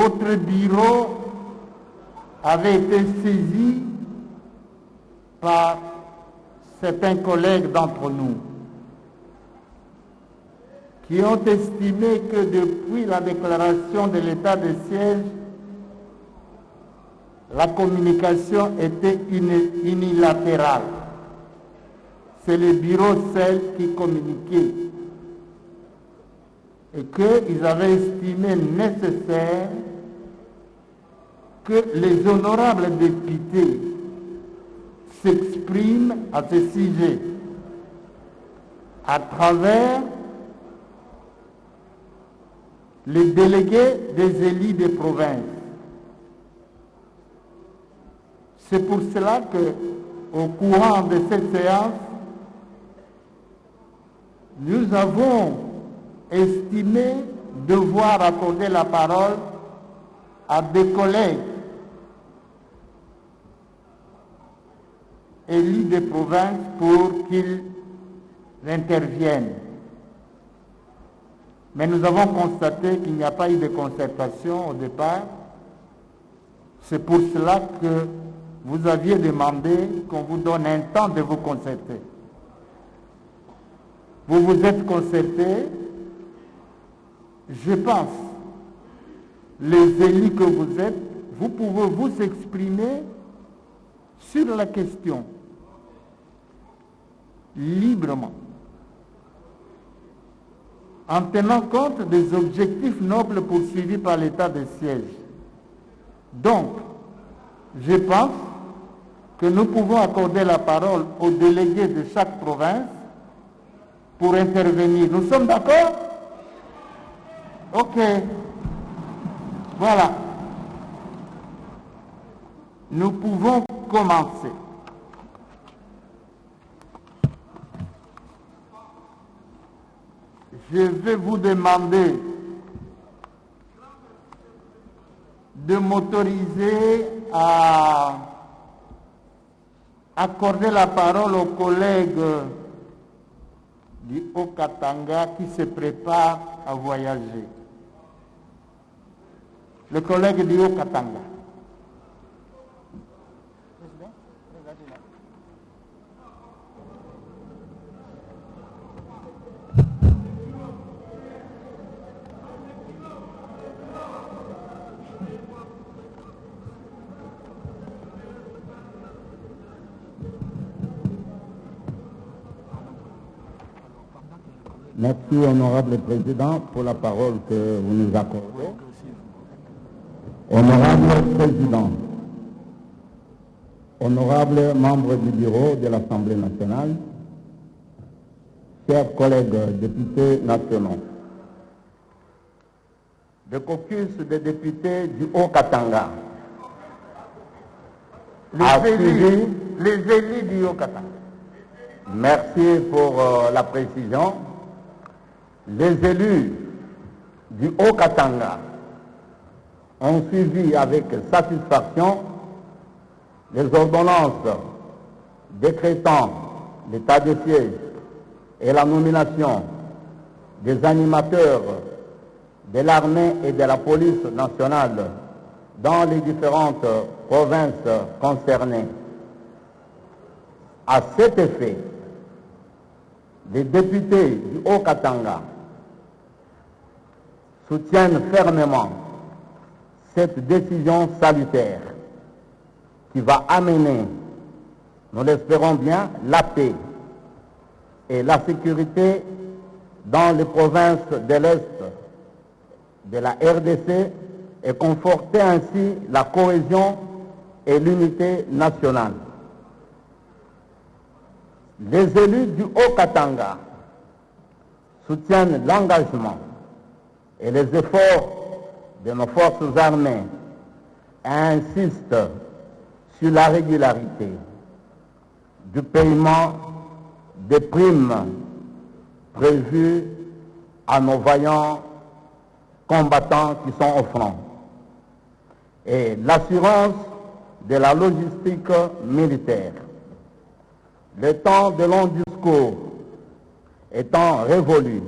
Votre bureau avait été saisi par certains collègues d'entre nous qui ont estimé que depuis la déclaration de l'état de siège, la communication était unilatérale. C'est le bureau seul qui communiquait et qu'ils avaient estimé nécessaire que les honorables députés s'expriment à ce sujet à travers les délégués des élus des provinces. C'est pour cela qu'au courant de cette séance, nous avons estimé devoir accorder la parole à des collègues élus des provinces pour qu'ils interviennent. Mais nous avons constaté qu'il n'y a pas eu de concertation au départ. C'est pour cela que vous aviez demandé qu'on vous donne un temps de vous concerter. Vous vous êtes concertés, je pense, les élus que vous êtes, vous pouvez vous exprimer sur la question librement, en tenant compte des objectifs nobles poursuivis par l'état de siège. Donc, je pense que nous pouvons accorder la parole aux délégués de chaque province pour intervenir. Nous sommes d'accord? Ok. Voilà. Nous pouvons commencer. Je vais vous demander de m'autoriser à accorder la parole aux collègues du Haut-Katanga qui se préparent à voyager. Le collègue du Haut-Katanga. Merci, honorable président, pour la parole que vous nous accordez. Honorable président, honorable membre du bureau de l'Assemblée nationale, chers collègues députés nationaux, le caucus des députés du Haut-Katanga, les élus du Haut-Katanga. Merci pour la précision. Les élus du Haut-Katanga ont suivi avec satisfaction les ordonnances décrétant l'état de siège et la nomination des animateurs de l'armée et de la police nationale dans les différentes provinces concernées. À cet effet, les députés du Haut-Katanga soutiennent fermement cette décision salutaire qui va amener, nous l'espérons bien, la paix et la sécurité dans les provinces de l'Est de la RDC et conforter ainsi la cohésion et l'unité nationale. Les élus du Haut-Katanga soutiennent l'engagement et les efforts de nos forces armées et insistent sur la régularité du paiement des primes prévues à nos vaillants combattants qui sont au front et l'assurance de la logistique militaire. Le temps de longs discours étant révolu,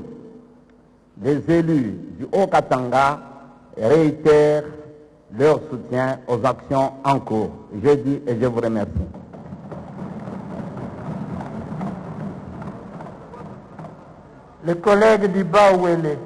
les élus du Haut-Katanga réitèrent leur soutien aux actions en cours. Je dis et je vous remercie. Le collègue du Baouélé.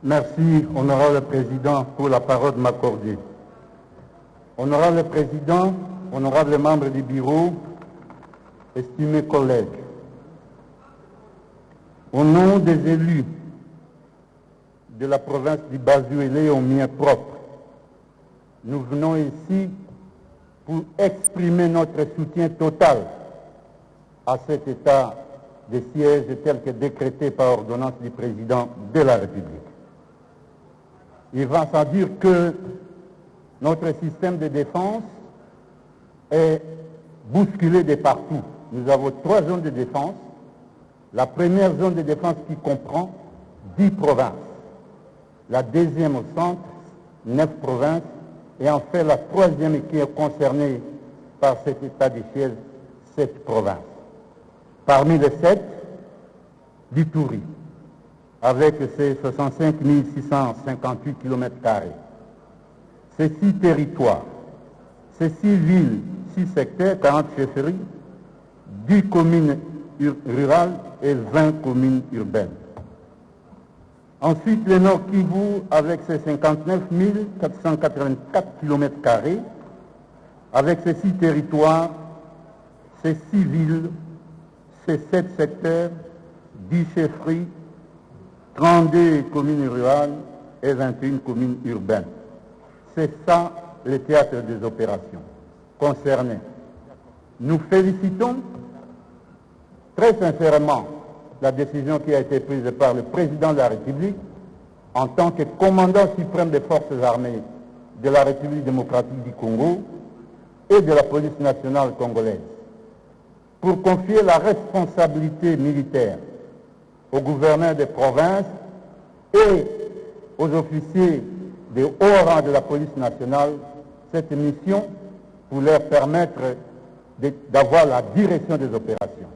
Merci, honorable président, pour la parole de m'accorder. Honorable président, honorables membres du bureau, estimés collègues, au nom des élus de la province du Bas-Uélé au mien propre, nous venons ici pour exprimer notre soutien total à cet état de siège tel que décrété par ordonnance du président de la République. Il va sans dire que notre système de défense est bousculé de partout. Nous avons 3 zones de défense. La première zone de défense qui comprend 10 provinces. La deuxième au centre, 9 provinces. Et enfin la troisième qui est concernée par cet état de siège, 7 provinces. Parmi les 7, l'Ituri, avec ses 65 658 km². Ces 6 territoires, ces 6 villes, 6 secteurs, 40 chefferies, 10 communes rurales et 20 communes urbaines. Ensuite, le Nord Kivu avec ses 59 484 km², avec ces 6 territoires, ces 6 villes, ces 7 secteurs, 10 chefferies, 32 communes rurales et 21 communes urbaines. C'est ça le théâtre des opérations concernées. Nous félicitons très sincèrement la décision qui a été prise par le président de la République en tant que commandant suprême des forces armées de la République démocratique du Congo et de la police nationale congolaise pour confier la responsabilité militaire aux gouverneurs des provinces et aux officiers de haut rang de la police nationale cette mission pour leur permettre d'avoir la direction des opérations.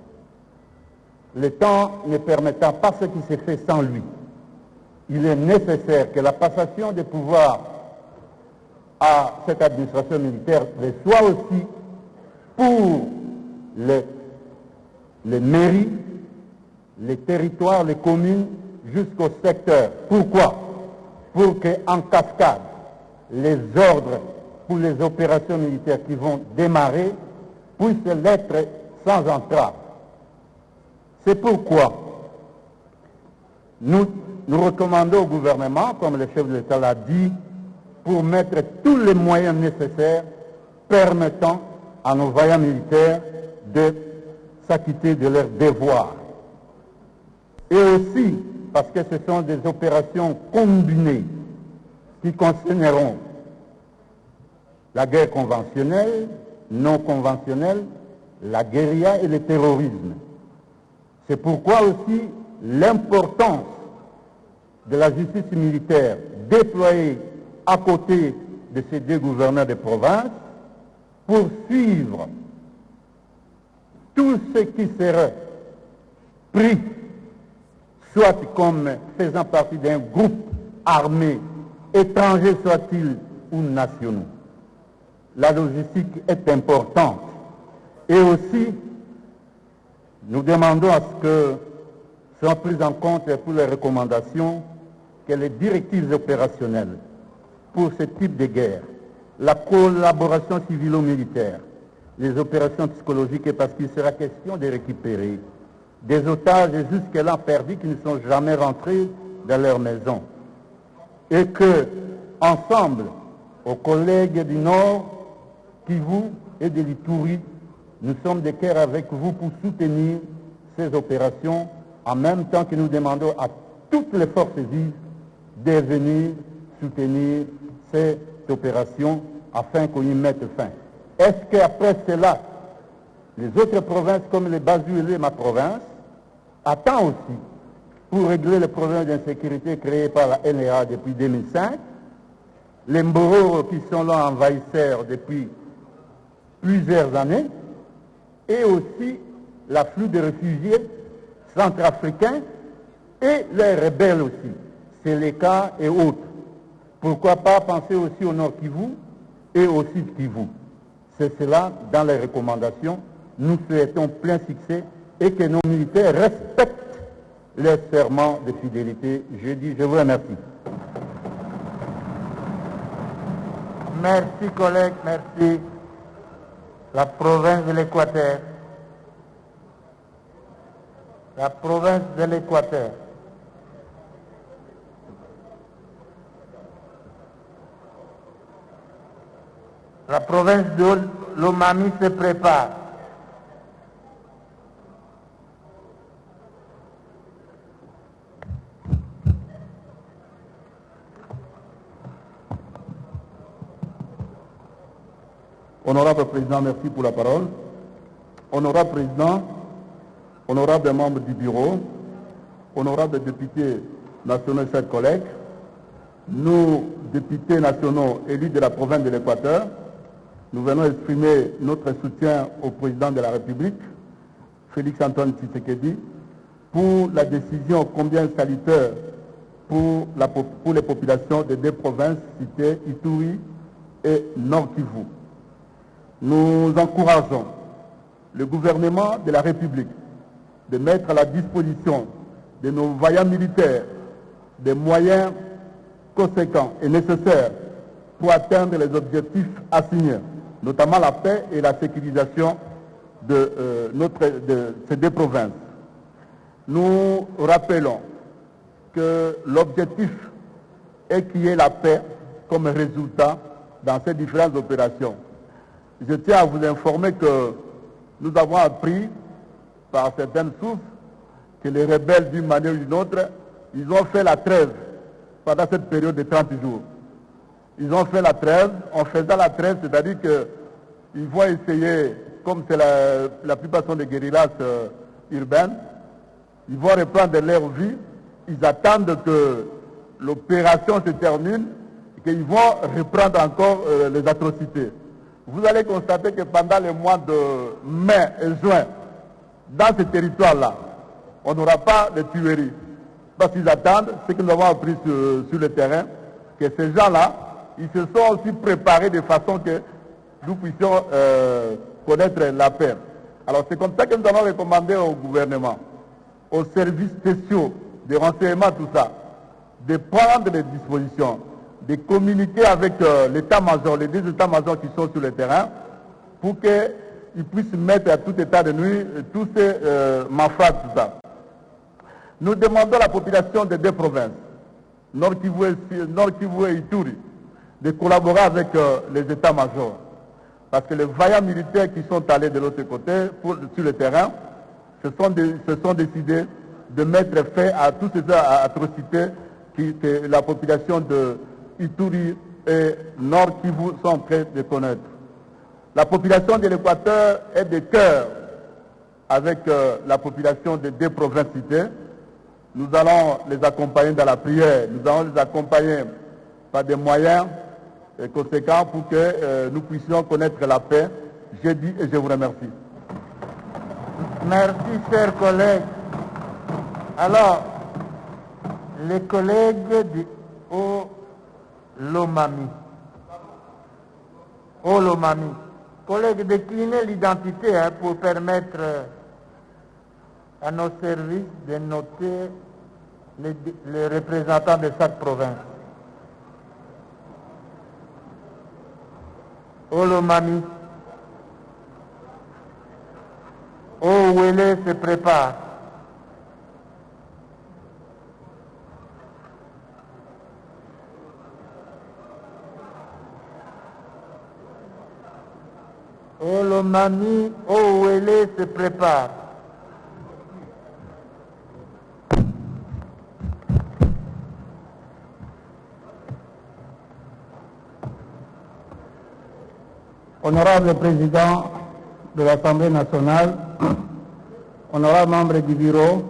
Le temps ne permettant pas ce qui s'est fait sans lui, il est nécessaire que la passation des pouvoirs à cette administration militaire le soit aussi pour les mairies, les territoires, les communes, jusqu'au secteur. Pourquoi? Pour qu'en cascade, les ordres pour les opérations militaires qui vont démarrer puissent l'être sans entrave. C'est pourquoi nous recommandons au gouvernement, comme le chef de l'État l'a dit, pour mettre tous les moyens nécessaires permettant à nos vaillants militaires de s'acquitter de leurs devoirs. Et aussi parce que ce sont des opérations combinées qui concerneront la guerre conventionnelle, non conventionnelle, la guérilla et le terrorisme. C'est pourquoi aussi l'importance de la justice militaire déployée à côté de ces 2 gouverneurs de province pour suivre tout ce qui serait pris, soit comme faisant partie d'un groupe armé, étranger soit-il ou nationaux. La logistique est importante. Et aussi, nous demandons à ce que soient prises en compte pour les recommandations que les directives opérationnelles pour ce type de guerre, la collaboration civilo-militaire, les opérations psychologiques, parce qu'il sera question de récupérer des otages jusque-là perdus qui ne sont jamais rentrés dans leur maison. Et que, ensemble, aux collègues du Nord, Kivu et de l'Ituri, nous sommes de cœur avec vous pour soutenir ces opérations, en même temps que nous demandons à toutes les forces vives de venir soutenir cette opération afin qu'on y mette fin. Est-ce qu'après cela, les autres provinces comme le Bas-Uélé, ma province, attendent aussi pour régler les problèmes d'insécurité créés par la NRA depuis 2005, les Mboro qui sont là envahisseurs depuis plusieurs années, et aussi l'afflux de réfugiés centrafricains et les rebelles aussi, Séléka et autres. Pourquoi pas penser aussi au Nord Kivu et au Sud Kivu. C'est cela dans les recommandations. Nous souhaitons plein succès et que nos militaires respectent leur serment de fidélité. Je vous remercie. Merci collègues, merci. La province de l'Équateur. La province de l'Équateur. La province de l'Omami se prépare. Honorable Président, merci pour la parole. Honorable Président, honorables membres du bureau, honorables députés nationaux, chers collègues, nous, députés nationaux élus de la province de l'Équateur, nous venons exprimer notre soutien au président de la République, Félix Antoine Tshisekedi, pour la décision combien salutaire pour les populations des deux provinces citées, Ituri et Nord Kivu. Nous encourageons le gouvernement de la République de mettre à la disposition de nos vaillants militaires des moyens conséquents et nécessaires pour atteindre les objectifs assignés, notamment la paix et la sécurisation de ces deux provinces. Nous rappelons que l'objectif est qu'il y ait la paix comme résultat dans ces différentes opérations. Je tiens à vous informer que nous avons appris par certaines sources que les rebelles, d'une manière ou d'une autre, ils ont fait la trêve pendant cette période de 30 jours. Ils ont fait la trêve. En faisant la trêve, c'est-à-dire qu'ils vont essayer, comme c'est la plupart sont des guérillas urbaines, ils vont reprendre leur vie. Ils attendent que l'opération se termine et qu'ils vont reprendre encore les atrocités. Vous allez constater que pendant les mois de mai et juin, dans ce territoire-là, on n'aura pas de tueries. Parce qu'ils attendent, ce que nous avons appris sur le terrain, que ces gens-là, ils se sont aussi préparés de façon que nous puissions connaître la paix. Alors c'est comme ça que nous allons recommander au gouvernement, aux services spéciaux de renseignement, tout ça, de prendre des dispositions, de communiquer avec l'état-major, les deux états-majors qui sont sur le terrain, pour qu'ils puissent mettre à tout état de nuit tous ces malfrats, tout ça. Nous demandons à la population des deux provinces, Nord Kivu et Ituri, de collaborer avec les états-majors. Parce que les vaillants militaires qui sont allés de l'autre côté, sur le terrain, se sont décidés de mettre fin à toutes ces atrocités que la population de Ituri et Nord Kivu sont en train de connaître. La population de l'Équateur est de cœur avec la population des deux provinces citées. Nous allons les accompagner dans la prière, nous allons les accompagner par des moyens conséquents pour que nous puissions connaître la paix. Je dis et je vous remercie. Merci, chers collègues. Alors, les collègues du Haut-Lomami. Haut-Lomami. Collègues, déclinez l'identité pour permettre à nos services de noter les représentants de chaque province. Haut-Lomami. Haut-Ouélé se prépare. Haut-Lomami, Haut-Ouélé se prépare. Honorable Président de l'Assemblée nationale, honorable membre du bureau,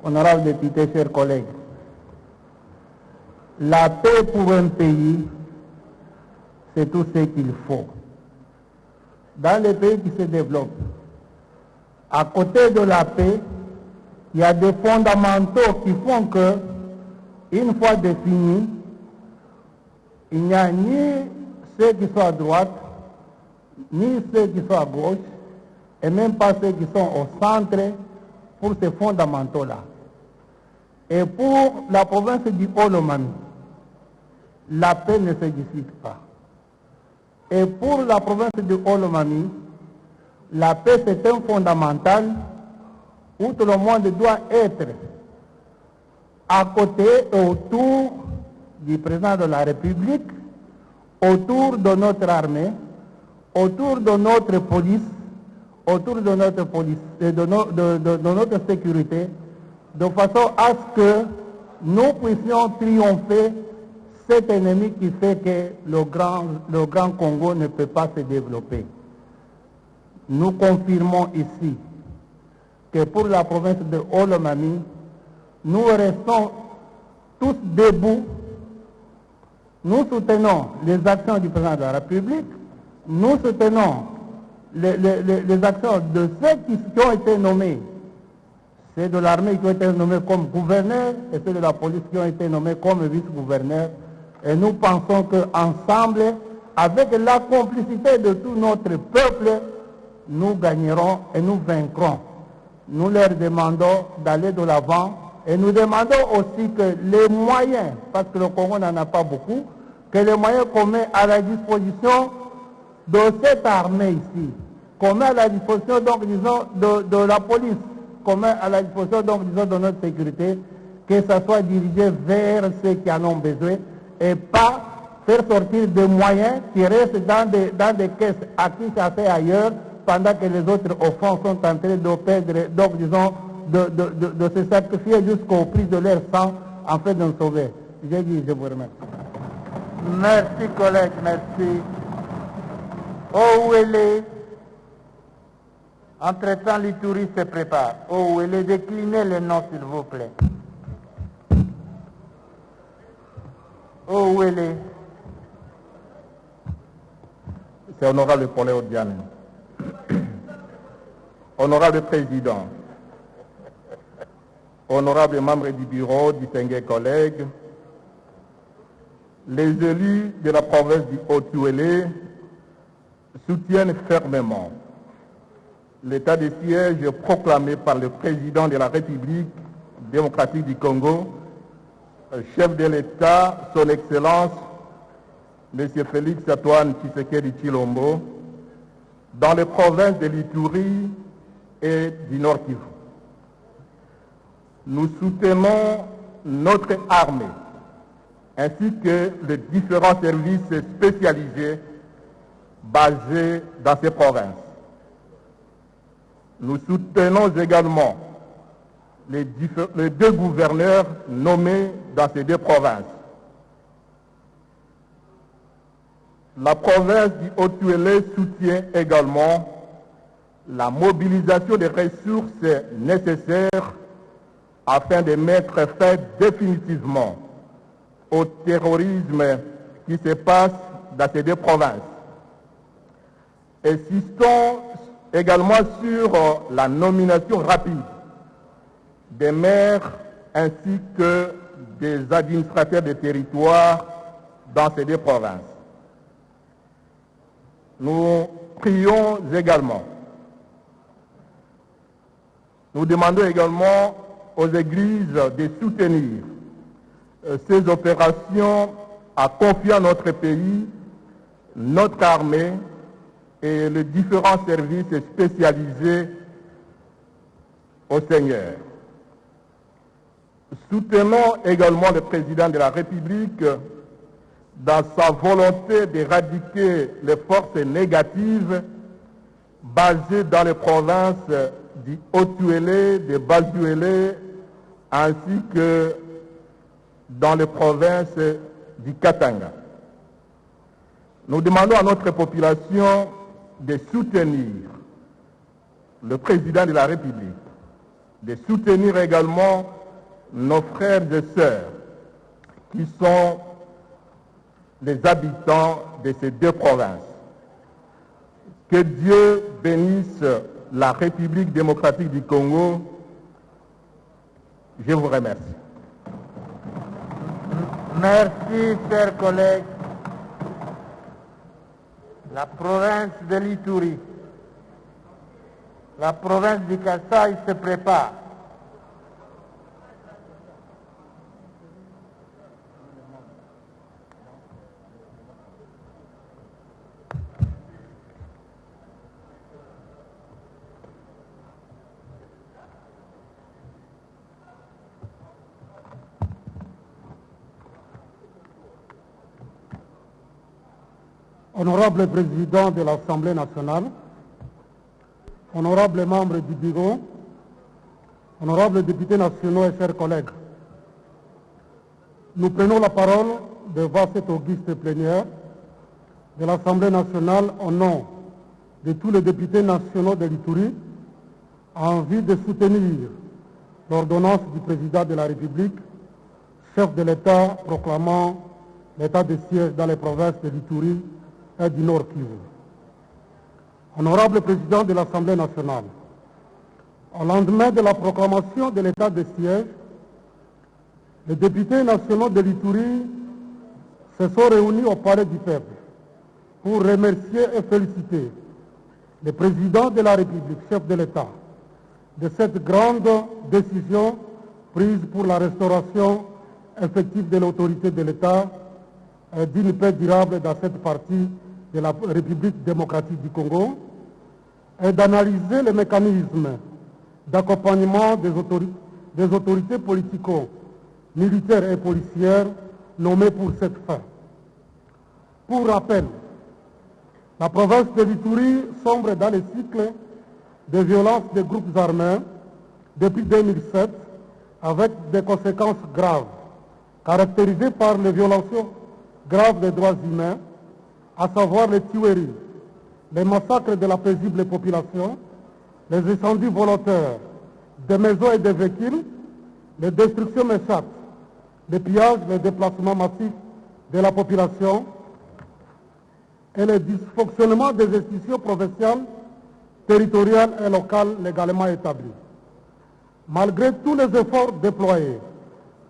honorable député, chers collègues, La paix pour un pays, c'est tout ce qu'il faut. Dans les pays qui se développent, à côté de la paix, il y a des fondamentaux qui font que, une fois définis, il n'y a ni ceux qui sont à droite, ni ceux qui sont à gauche, et même pas ceux qui sont au centre pour ces fondamentaux-là. Et pour la province du Haut-Lomami, la paix ne s'existe pas. Et pour la province du Haut-Lomami, la paix c'est un fondamental où tout le monde doit être à côté et autour du président de la République, autour de notre armée, autour de notre police, autour de notre police et de notre sécurité, de façon à ce que nous puissions triompher cet ennemi qui fait que le grand Congo ne peut pas se développer. Nous confirmons ici que pour la province de Haut-Lomami, nous restons tous debout. Nous soutenons les actions du président de la République, nous soutenons les actions de ceux qui ont été nommés, ceux de l'armée qui ont été nommés comme gouverneurs et ceux de la police qui ont été nommés comme vice-gouverneurs. Et nous pensons qu'ensemble, avec la complicité de tout notre peuple, nous gagnerons et nous vaincrons. Nous leur demandons d'aller de l'avant et nous demandons aussi que les moyens, parce que le Congo n'en a pas beaucoup, que les moyens qu'on met à la disposition de cette armée ici, qu'on met à la disposition donc disons de la police, qu'on met à la disposition donc disons de notre sécurité, que ça soit dirigé vers ceux qui en ont besoin et pas faire sortir des moyens qui restent dans des caisses à qui ça fait ailleurs, pendant que les autres au fond sont en train de perdre, donc disons, de se sacrifier jusqu'au prix de leur sang en fait de nous sauver. J'ai dit, je vous remercie. Merci collègue, merci. Ouélé, entre-temps l'Ituri se prépare. Ouélé, déclinez les noms s'il vous plaît. Ouélé. C'est honorable Paulin Odiane. Honorable Président, honorable membres du bureau, distingués collègues, les élus de la province du Haut-Uélé soutiennent fermement l'état de siège proclamé par le président de la République démocratique du Congo, chef de l'État, son Excellence, M. Félix Antoine Tshisekedi Tshilombo, dans les provinces de l'Ituri et du Nord Kivu. Nous soutenons notre armée ainsi que les différents services spécialisés basés dans ces provinces. Nous soutenons également les deux gouverneurs nommés dans ces deux provinces. La province du Haut-Uélé soutient également la mobilisation des ressources nécessaires afin de mettre fin définitivement au terrorisme qui se passe dans ces deux provinces. Insistons également sur la nomination rapide des maires ainsi que des administrateurs de territoire dans ces deux provinces. Nous prions également, nous demandons également aux églises de soutenir ces opérations à confier à notre pays, notre armée et les différents services spécialisés au Seigneur. Soutenons également le président de la République dans sa volonté d'éradiquer les forces négatives basées dans les provinces du Haut-Uélé, de Bas-Uélé, ainsi que dans les provinces du Katanga. Nous demandons à notre population de soutenir le président de la République, de soutenir également nos frères et sœurs qui sont les habitants de ces deux provinces. Que Dieu bénisse la République démocratique du Congo. Je vous remercie. Merci, chers collègues. La province de l'Ituri, la province du Kasaï se prépare. Honorable Président de l'Assemblée nationale, honorables membres du bureau, honorables députés nationaux et chers collègues, nous prenons la parole devant cette auguste plénière de l'Assemblée nationale au nom de tous les députés nationaux de l'Ituri en vue de soutenir l'ordonnance du Président de la République, chef de l'État proclamant l'état de siège dans les provinces de l'Ituri et du Nord Kivu. Honorable Président de l'Assemblée nationale, au lendemain de la proclamation de l'état de siège, les députés nationaux de l'Ituri se sont réunis au Palais du Peuple pour remercier et féliciter le Président de la République, chef de l'État, de cette grande décision prise pour la restauration effective de l'autorité de l'État et d'une paix durable dans cette partie de la République démocratique du Congo et d'analyser les mécanismes d'accompagnement des autorités politico-militaires et policières nommées pour cette fin. Pour rappel, la province de l'Ituri sombre dans le cycle de violence des groupes armés depuis 2007 avec des conséquences graves, caractérisées par les violations graves des droits humains, à savoir les tueries, les massacres de la paisible population, les incendies volontaires des maisons et des véhicules, les destructions méchantes, les pillages, les déplacements massifs de la population et le dysfonctionnement des institutions provinciales, territoriales et locales légalement établies. Malgré tous les efforts déployés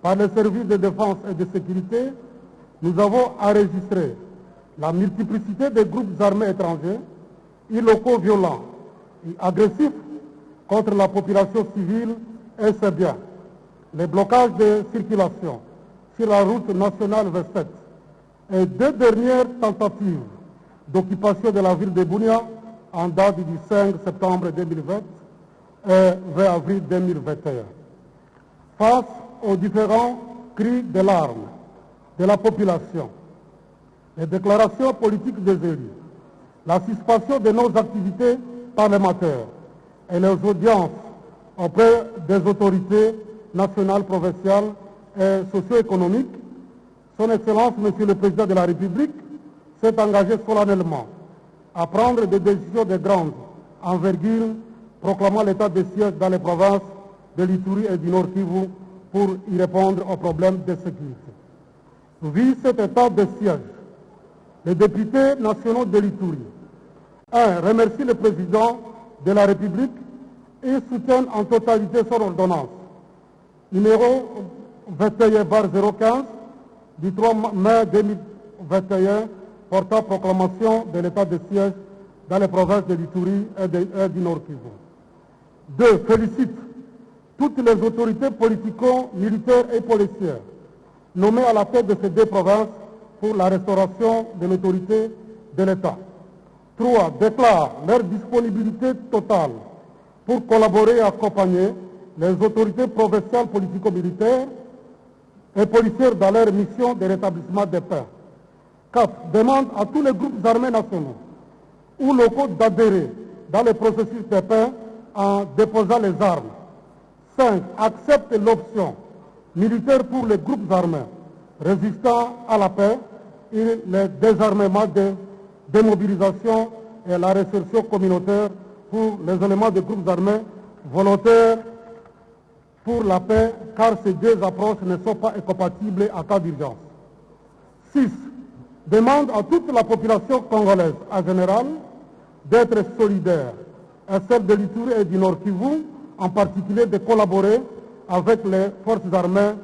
par les services de défense et de sécurité, nous avons enregistré la multiplicité des groupes armés étrangers, illocaux violents et agressifs contre la population civile et ses biens, les blocages de circulation sur la route nationale 27 et deux dernières tentatives d'occupation de la ville de Bunia en date du 5 septembre 2020 et 20 avril 2021. Face aux différents cris de larmes de la population, les déclarations politiques des élus, la suspension de nos activités parlementaires et les audiences auprès des autorités nationales, provinciales et socio-économiques, Son Excellence, Monsieur le Président de la République, s'est engagé solennellement à prendre des décisions de grande envergure, proclamant l'état de siège dans les provinces de l'Ituri et du Nord Kivu pour y répondre aux problèmes de sécurité. Vu cet état de siège, les députés nationaux de l'Ituri, remercient le Président de la République et soutiennent en totalité son ordonnance numéro 21/015 du 3 mai 2021 portant proclamation de l'état de siège dans les provinces de l'Ituri et du Nord Kivu. 2. Félicite toutes les autorités politico-militaires et policières nommées à la tête de ces deux provinces pour la restauration de l'autorité de l'État. 3. Déclare leur disponibilité totale pour collaborer et accompagner les autorités provinciales politico-militaires et policières dans leur mission de rétablissement des paix. 4. Demande à tous les groupes armés nationaux ou locaux d'adhérer dans le processus de paix en déposant les armes. 5. Accepte l'option militaire pour les groupes armés résistant à la paix et le désarmement de démobilisation et la réinsertion communautaire pour les éléments des groupes armés volontaires pour la paix, car ces deux approches ne sont pas incompatibles en cas d'urgence. 6. Demande à toute la population congolaise en général d'être solidaire, à celle de l'Ituri et du Nord Kivu, en particulier de collaborer avec les forces armées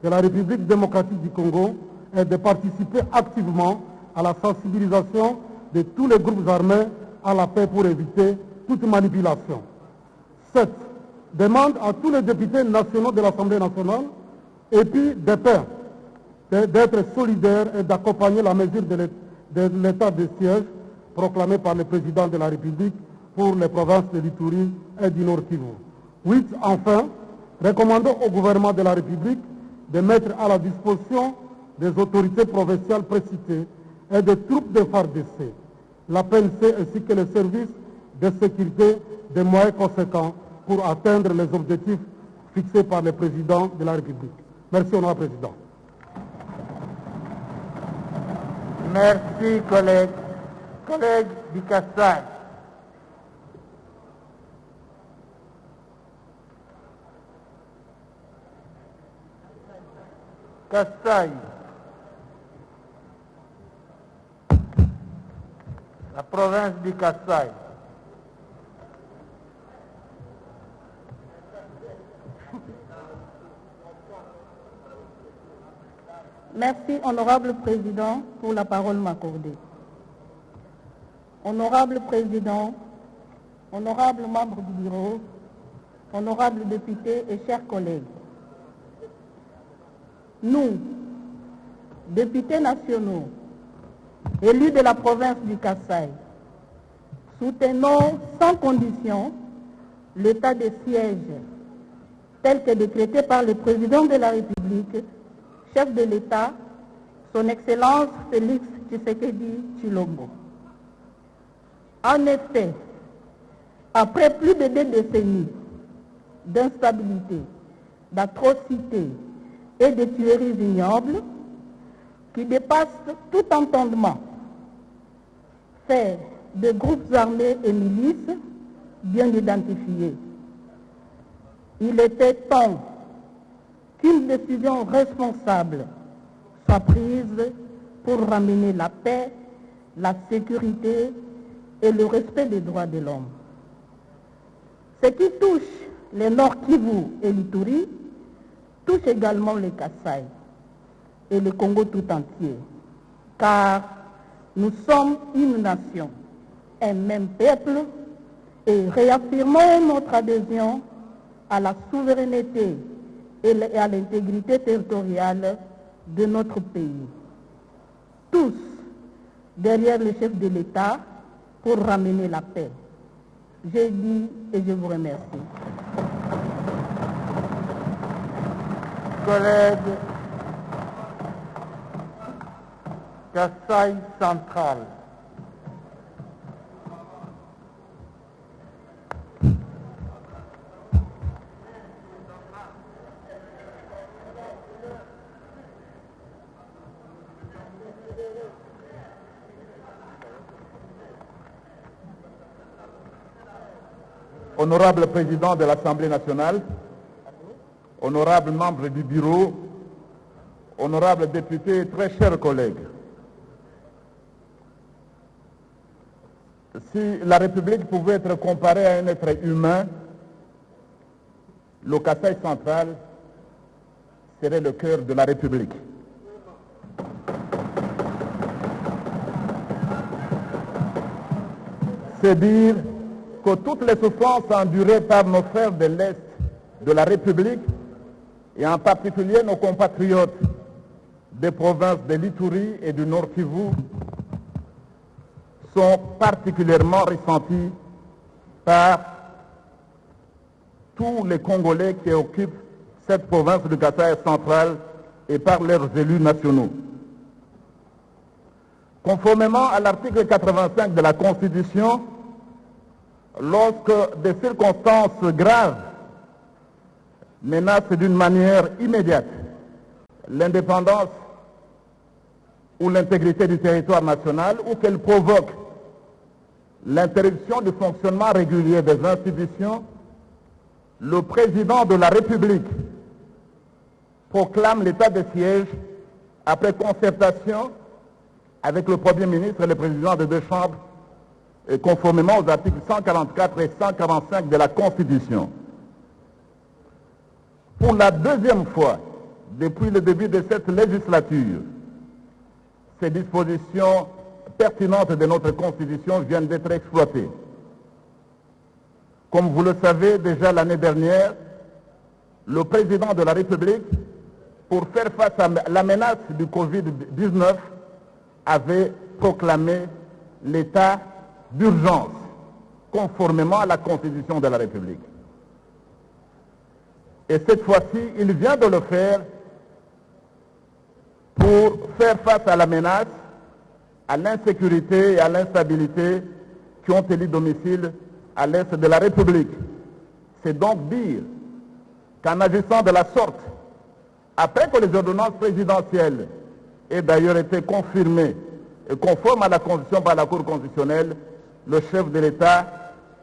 de la République démocratique du Congo et de participer activement à la sensibilisation de tous les groupes armés à la paix pour éviter toute manipulation. 7. Demande à tous les députés nationaux de l'Assemblée nationale et puis de paix d'être solidaires et d'accompagner la mesure de l'état de siège proclamé par le président de la République pour les provinces de l'Ituri et du Nord Kivu. 8. Enfin, recommandons au gouvernement de la République de mettre à la disposition des autorités provinciales précitées et des troupes de FARDC, la PNC ainsi que les services de sécurité des moyens conséquents pour atteindre les objectifs fixés par le président de la République. Merci, honorable président. Merci, collègue. Collègue du Kassai. Kassai. La province du Kassai. Merci, honorable président, pour la parole m'accordée. Honorable président, honorables membres du bureau, honorables députés et chers collègues, nous, députés nationaux, élus de la province du Kassai, soutenons sans condition l'état de siège tel que décrété par le président de la République, chef de l'État, son Excellence Félix Tshisekedi Tshilombo. En effet, après plus de 2 décennies d'instabilité, d'atrocités et de tueries ignobles qui dépassent tout entendement, faits de groupes armés et milices bien identifiés, il était temps qu'une décision responsable soit prise pour ramener la paix, la sécurité et le respect des droits de l'homme. Ce qui touche les Nord Kivu et l'Ituri touche également les Kassai et le Congo tout entier, car nous sommes une nation, un même peuple, et réaffirmons notre adhésion à la souveraineté et à l'intégrité territoriale de notre pays. Tous derrière le chef de l'État pour ramener la paix. J'ai dit et je vous remercie. Collègue Kassai Central. Honorable président de l'Assemblée nationale, honorables membres du bureau, honorables députés, très chers collègues, si la République pouvait être comparée à un être humain, le Kassai central serait le cœur de la République. C'est dire que toutes les souffrances endurées par nos frères de l'Est de la République, et en particulier nos compatriotes des provinces de l'Ituri et du Nord Kivu, sont particulièrement ressenties par tous les Congolais qui occupent cette province du Kassai central et par leurs élus nationaux. Conformément à l'article 85 de la Constitution, lorsque des circonstances graves menacent d'une manière immédiate l'indépendance ou l'intégrité du territoire national, ou qu'elles provoquent l'interruption du fonctionnement régulier des institutions, le président de la République proclame l'état de siège après concertation avec le Premier ministre et le président des deux chambres, et conformément aux articles 144 et 145 de la Constitution. Pour la deuxième fois, depuis le début de cette législature, ces dispositions pertinentes de notre Constitution viennent d'être exploitées. Comme vous le savez, déjà l'année dernière, le président de la République, pour faire face à la menace du Covid-19, avait proclamé l'état d'urgence, conformément à la Constitution de la République. Et cette fois-ci, il vient de le faire pour faire face à la menace, à l'insécurité et à l'instabilité qui ont élu domicile à l'est de la République. C'est donc dire qu'en agissant de la sorte, après que les ordonnances présidentielles aient d'ailleurs été confirmées et conformes à la Constitution par la Cour constitutionnelle, le chef de l'État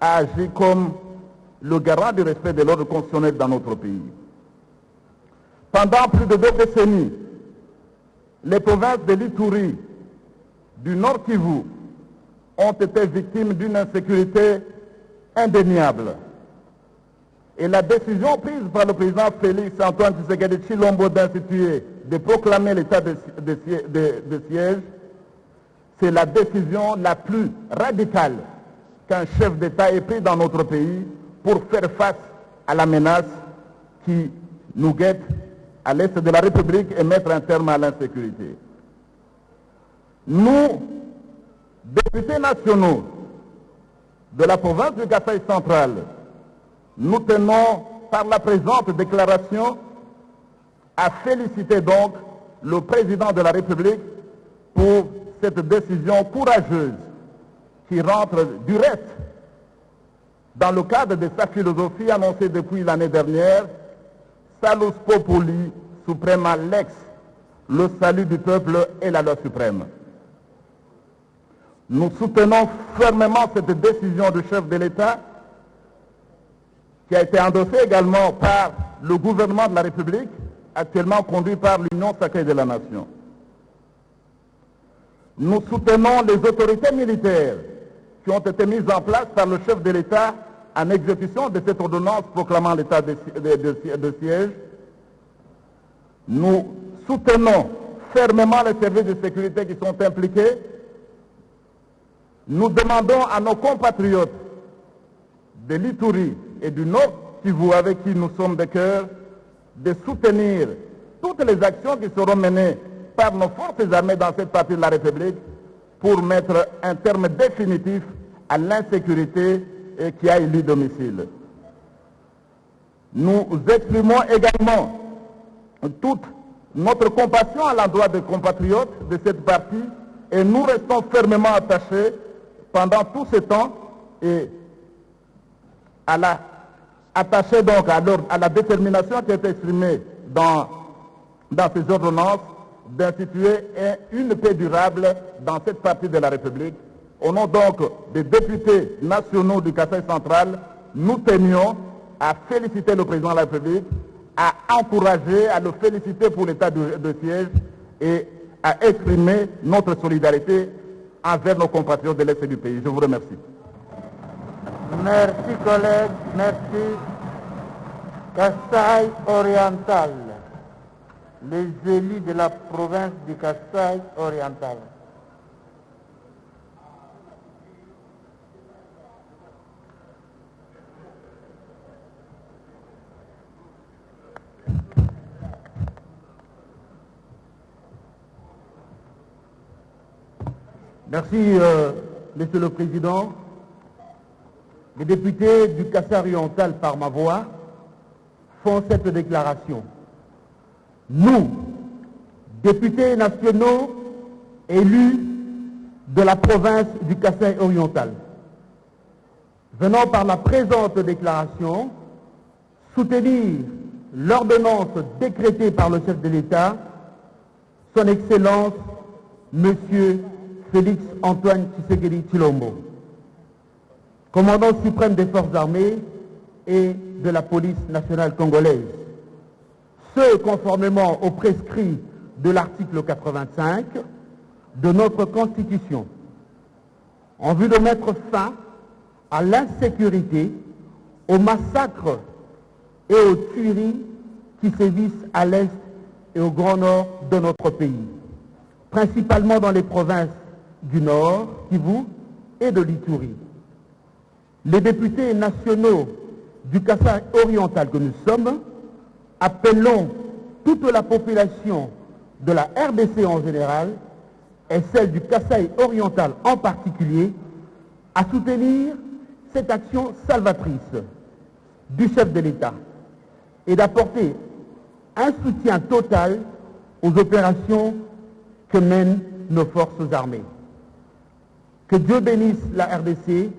a agi comme le garant du respect de l'ordre constitutionnel dans notre pays. Pendant plus de 2 décennies, les provinces de l'Ituri, du Nord Kivu, ont été victimes d'une insécurité indéniable. Et la décision prise par le président Félix Antoine Tshisekedi Tshilombo d'instituer, de proclamer l'état de siège, c'est la décision la plus radicale qu'un chef d'État ait prise dans notre pays pour faire face à la menace qui nous guette à l'est de la République et mettre un terme à l'insécurité. Nous, députés nationaux de la province du Kasaï central, nous tenons par la présente déclaration à féliciter donc le président de la République pour cette décision courageuse qui rentre du reste dans le cadre de sa philosophie annoncée depuis l'année dernière, Salus Populi Suprema Lex, le salut du peuple et la loi suprême. Nous soutenons fermement cette décision du chef de l'État qui a été endossée également par le gouvernement de la République, actuellement conduit par l'Union sacrée de la Nation. Nous soutenons les autorités militaires qui ont été mises en place par le chef de l'État en exécution de cette ordonnance proclamant l'état de siège. Nous soutenons fermement les services de sécurité qui sont impliqués. Nous demandons à nos compatriotes de l'Ituri et du Nord Kivu, avec qui nous sommes de cœur, de soutenir toutes les actions qui seront menées par nos forces armées dans cette partie de la République pour mettre un terme définitif à l'insécurité qui a élu domicile. Nous exprimons également toute notre compassion à l'endroit des compatriotes de cette partie et nous restons fermement attachés pendant tout ce temps et attachés donc à la détermination qui est exprimée dans ces ordonnances d'instituer une paix durable dans cette partie de la République. Au nom donc des députés nationaux du Kasaï central, nous tenions à féliciter le président de la République, à encourager, à le féliciter pour l'état de siège et à exprimer notre solidarité envers nos compatriotes de l'Est du pays. Je vous remercie. Merci collègues, merci. Kasaï oriental, les élus de la province du Kasaï oriental. Merci, Monsieur le Président. Les députés du Kasaï oriental, par ma voix, font cette déclaration. Nous, députés nationaux élus de la province du Kasaï oriental, venons par la présente déclaration soutenir l'ordonnance décrétée par le chef de l'État, son Excellence, Monsieur Félix Antoine Tshisekedi Tshilombo, commandant suprême des forces armées et de la police nationale congolaise, ce conformément aux prescrits de l'article 85 de notre Constitution, en vue de mettre fin à l'insécurité, aux massacres et aux tueries qui sévissent à l'est et au grand nord de notre pays, principalement dans les provinces du Nord, Kivu et de l'Ituri. Les députés nationaux du Kasaï oriental que nous sommes appelons toute la population de la RDC en général et celle du Kasaï oriental en particulier à soutenir cette action salvatrice du chef de l'État et d'apporter un soutien total aux opérations que mènent nos forces armées. Que Dieu bénisse la RDC,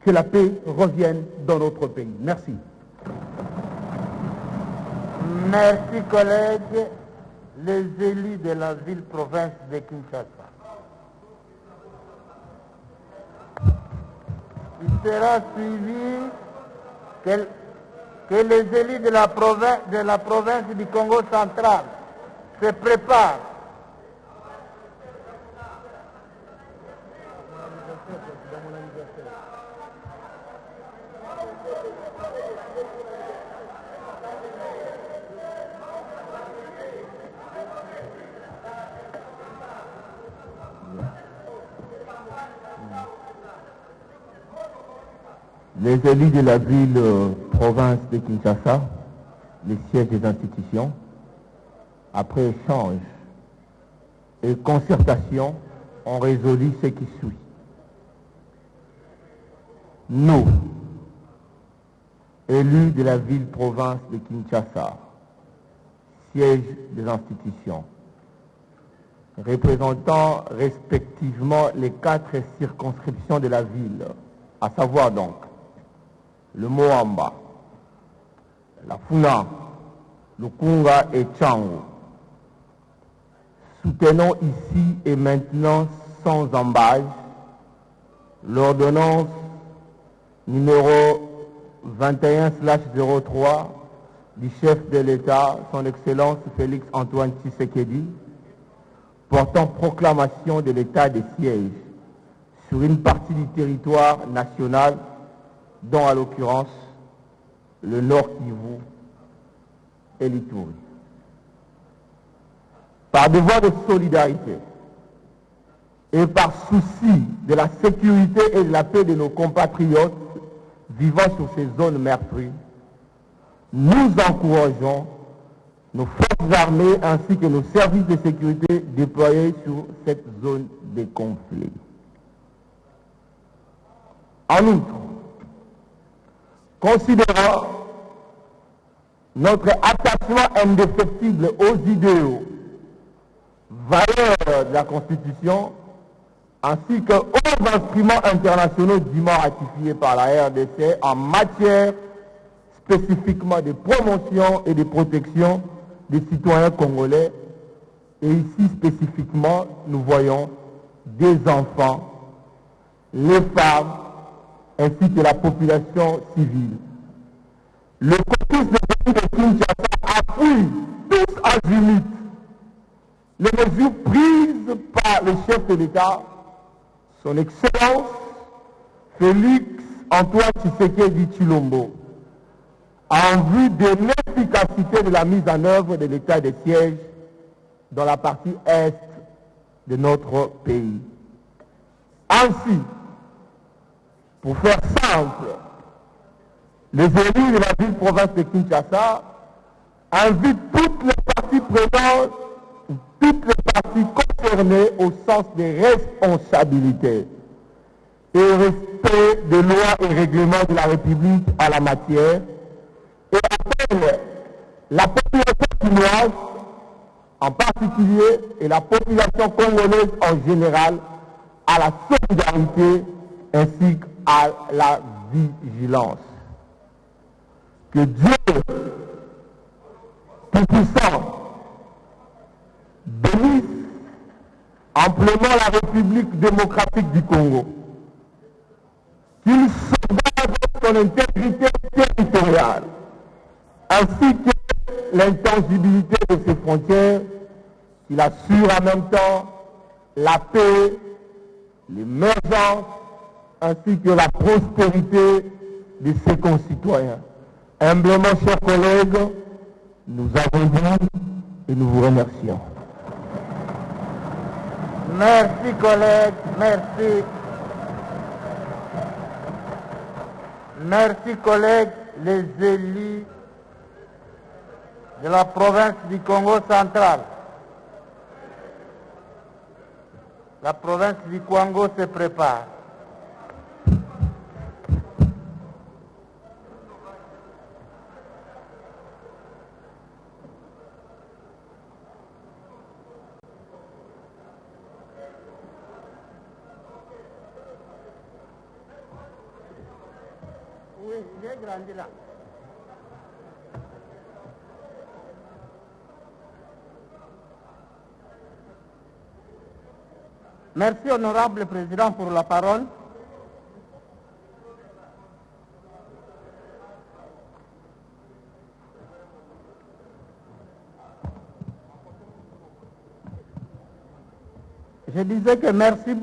que la paix revienne dans notre pays. Merci. Merci collègues. Les élus de la ville-province de Kinshasa. Il sera suivi que les élus de la province du Congo central se préparent. Les élus de la ville-province de Kinshasa, les sièges des institutions, après échange et concertation, ont résolu ce qui suit. Nous, élus de la ville-province de Kinshasa, sièges des institutions, représentant respectivement les 4 circonscriptions de la ville, à savoir donc le Moamba, la Funa, le Kunga et Tchango. Soutenons ici et maintenant sans embâche l'ordonnance numéro 21/03 du chef de l'État, son Excellence Félix Antoine Tshisekedi, portant proclamation de l'état de siège sur une partie du territoire national, dont à l'occurrence le Nord Kivu et l'Ituri. Par devoir de solidarité et par souci de la sécurité et de la paix de nos compatriotes vivant sur ces zones meurtries, nous encourageons nos forces armées ainsi que nos services de sécurité déployés sur cette zone de conflit. En outre, considérant notre attachement indéfectible aux idéaux, valeurs de la Constitution, ainsi qu'aux instruments internationaux dûment ratifiés par la RDC en matière spécifiquement de promotion et de protection des citoyens congolais, et ici spécifiquement, nous voyons des enfants, les femmes, ainsi que la population civile. Le caucus de pays de Kinshasa appuie tous azimuts les mesures prises par le chef de l'État, son Excellence Félix Antoine Tshisekedi Tshilombo, en vue de l'efficacité de la mise en œuvre de l'état de siège dans la partie est de notre pays. Ainsi, pour faire simple, les élus de la ville-province de Kinshasa invitent toutes les parties prenantes, toutes les parties concernées au sens des responsabilités et au respect des lois et règlements de la République en la matière, et appellent la population chinoise en particulier et la population congolaise en général à la solidarité ainsi qu'à la vigilance. Que Dieu Tout-Puissant bénisse amplement la République démocratique du Congo, qu'il sauvegarde son intégrité territoriale, ainsi que l'intangibilité de ses frontières, il assure en même temps la paix, l'émergence, ainsi que la prospérité de ses concitoyens. Humblement, chers collègues, nous avons dit et nous vous remercions. Merci collègues, merci. Merci collègues, les élus de la province du Congo central. La province du Congo se prépare. Oui, j'ai grandi là. Merci, honorable président, pour la parole. Je disais que merci,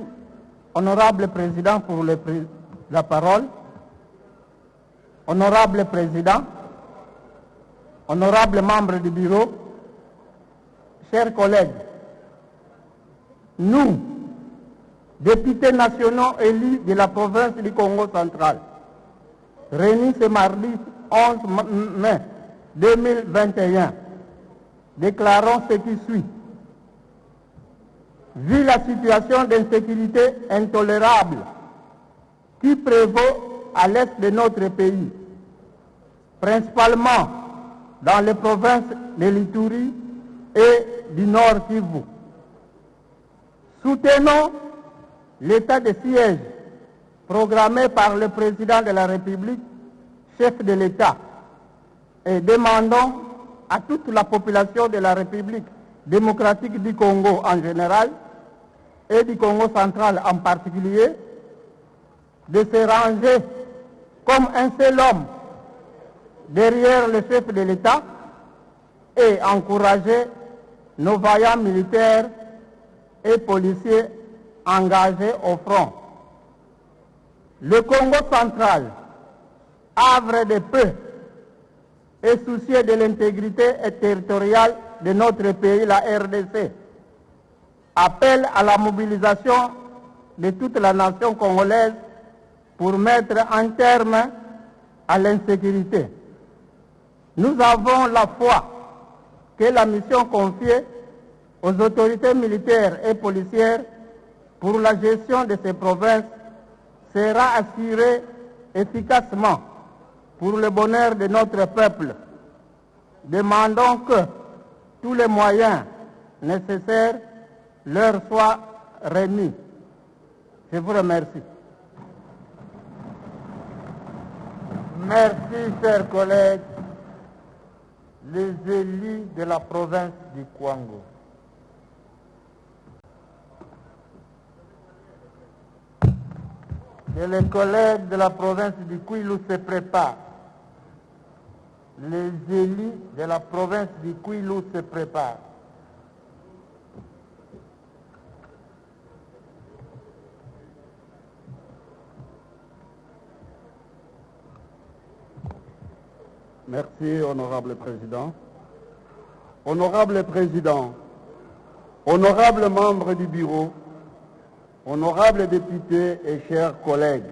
honorable président, pour la parole. Honorable président, honorable membre du bureau, chers collègues, nous, députés nationaux élus de la province du Congo central, réunis ce mardi 11 mai 2021, déclarons ce qui suit. Vu la situation d'insécurité intolérable qui prévaut à l'est de notre pays, principalement dans les provinces de l'Ituri et du Nord Kivu, soutenons l'état de siège programmé par le président de la République, chef de l'État, et demandons à toute la population de la République démocratique du Congo en général et du Congo central en particulier de se ranger comme un seul homme derrière le chef de l'État et encourager nos vaillants militaires et policiers engagés au front. Le Congo central, havre de paix et soucieux de l'intégrité territoriale de notre pays, la RDC, appelle à la mobilisation de toute la nation congolaise pour mettre un terme à l'insécurité. Nous avons la foi que la mission confiée aux autorités militaires et policières pour la gestion de ces provinces sera assurée efficacement pour le bonheur de notre peuple. Demandons que tous les moyens nécessaires leur soient remis. Je vous remercie. Merci, chers collègues, les élus de la province du Kwango. Et les collègues de la province du Kwilu se préparent. Les élus de la province du Kwilu se préparent. Merci, honorable président. Honorable président, honorables membres du bureau, honorables députés et chers collègues,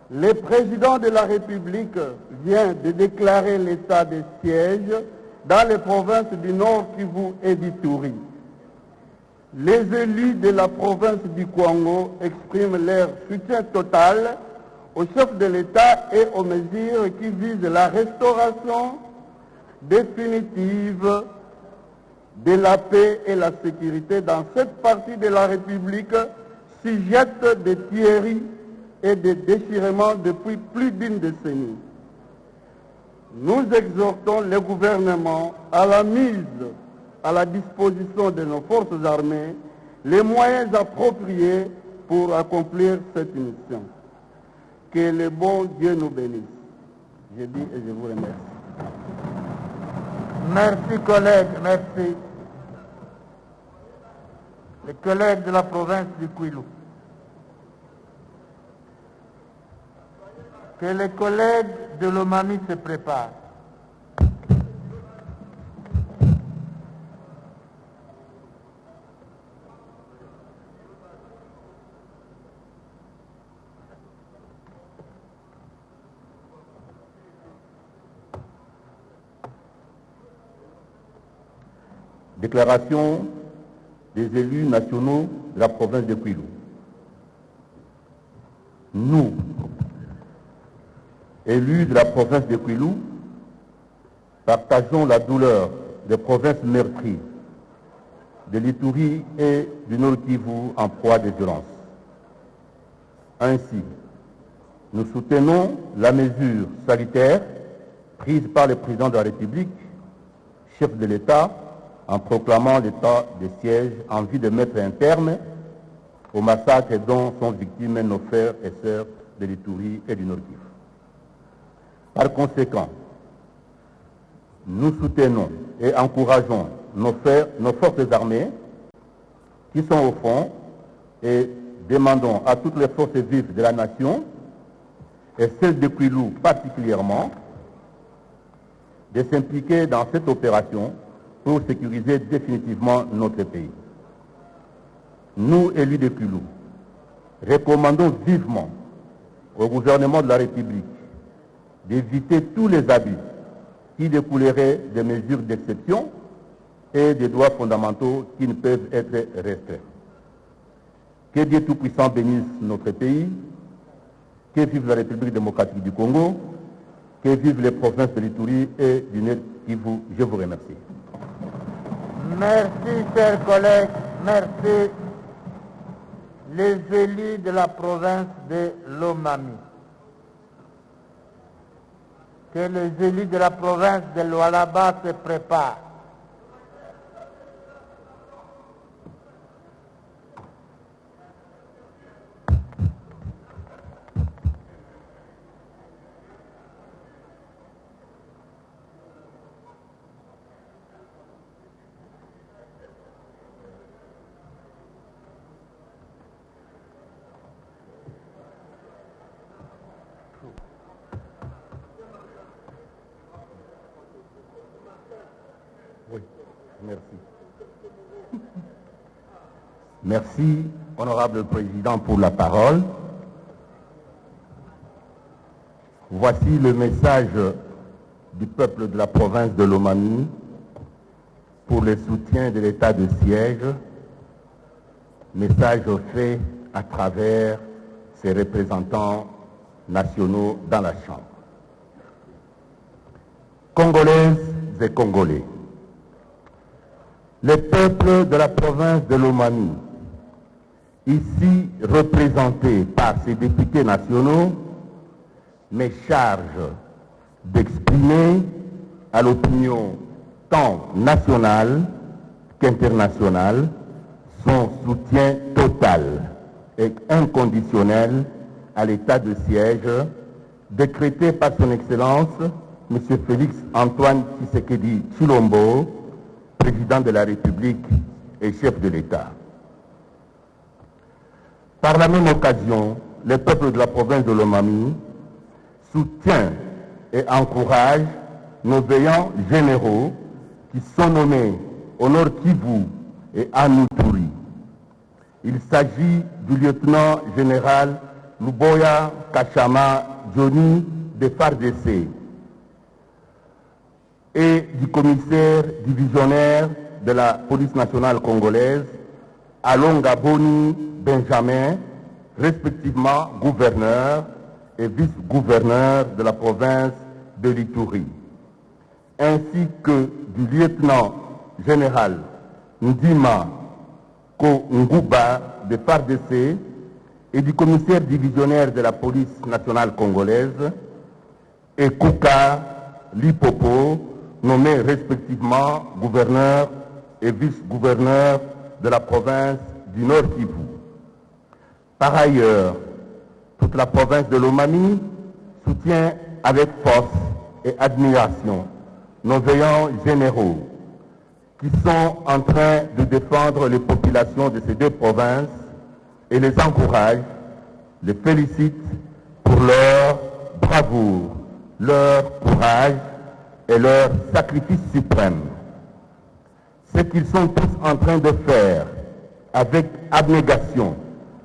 le président de la République vient de déclarer l'état de siège dans les provinces du Nord Kivu et d'Ituri. Les élus de la province du Kwango expriment leur soutien total au chef de l'État et aux mesures qui visent la restauration définitive de la paix et la sécurité dans cette partie de la République sujette de tueries et de déchirements depuis plus d'une décennie. Nous exhortons le gouvernement à la mise à la disposition de nos forces armées les moyens appropriés pour accomplir cette mission. Que le bon Dieu nous bénisse. Je dis et je vous remercie. Merci collègues, merci. Les collègues de la province du Kwilu. Que les collègues de l'Omami se préparent. Déclaration des élus nationaux de la province de Kwilu. Nous, élus de la province de Kwilu, partageons la douleur des provinces meurtries, de l'Ituri et du Nord Kivu en proie des violences. Ainsi, nous soutenons la mesure sanitaire prise par le président de la République, chef de l'État, en proclamant l'état de siège en vue de mettre un terme au massacre dont sont victimes nos frères et sœurs de l'Ituri et du Nord Kivu. Par conséquent, nous soutenons et encourageons nos forces armées qui sont au front et demandons à toutes les forces vives de la nation, et celles de Kwilu particulièrement, de s'impliquer dans cette opération pour sécuriser définitivement notre pays. Nous, élus de Kwilu, recommandons vivement au gouvernement de la République d'éviter tous les abus qui découleraient des mesures d'exception et des droits fondamentaux qui ne peuvent être restreints. Que Dieu Tout-Puissant bénisse notre pays, que vive la République démocratique du Congo, que vivent les provinces de l'Ituri et du Nord Kivu. Je vous remercie. Merci, chers collègues, merci. Les élus de la province de l'Omami. Que les élus de la province de l'Oualaba se préparent. Oui, merci. Merci, honorable président, pour la parole. Voici le message du peuple de la province de l'Omami pour le soutien de l'état de siège, message fait à travers ses représentants nationaux dans la Chambre. Congolaises et Congolais, le peuple de la province de l'Omami, ici représenté par ses députés nationaux, me charge d'exprimer à l'opinion tant nationale qu'internationale son soutien total et inconditionnel à l'état de siège décrété par son Excellence M. Félix Antoine Tshisekedi Tshilombo, président de la République et chef de l'État. Par la même occasion, le peuple de la province de l'Omami soutient et encourage nos veillants généraux qui sont nommés au Nord Kivu et à Ituri. Il s'agit du lieutenant général Luboya Kachama Johnny de FARDC et du commissaire divisionnaire de la police nationale congolaise, Alonga Boni Benjamin, respectivement gouverneur et vice-gouverneur de la province de l'Ituri, ainsi que du lieutenant général Ndima Nguba de FARDC et du commissaire divisionnaire de la police nationale congolaise, et Kouka Lipopo, nommés respectivement gouverneur et vice-gouverneur de la province du Nord Kivu. Par ailleurs, Toute la province de Lomami soutient avec force et admiration nos veillants généraux qui sont en train de défendre les populations de ces deux provinces et les encourage, les félicite pour leur bravoure, leur courage et leur sacrifice suprême. Ce qu'ils sont tous en train de faire avec abnégation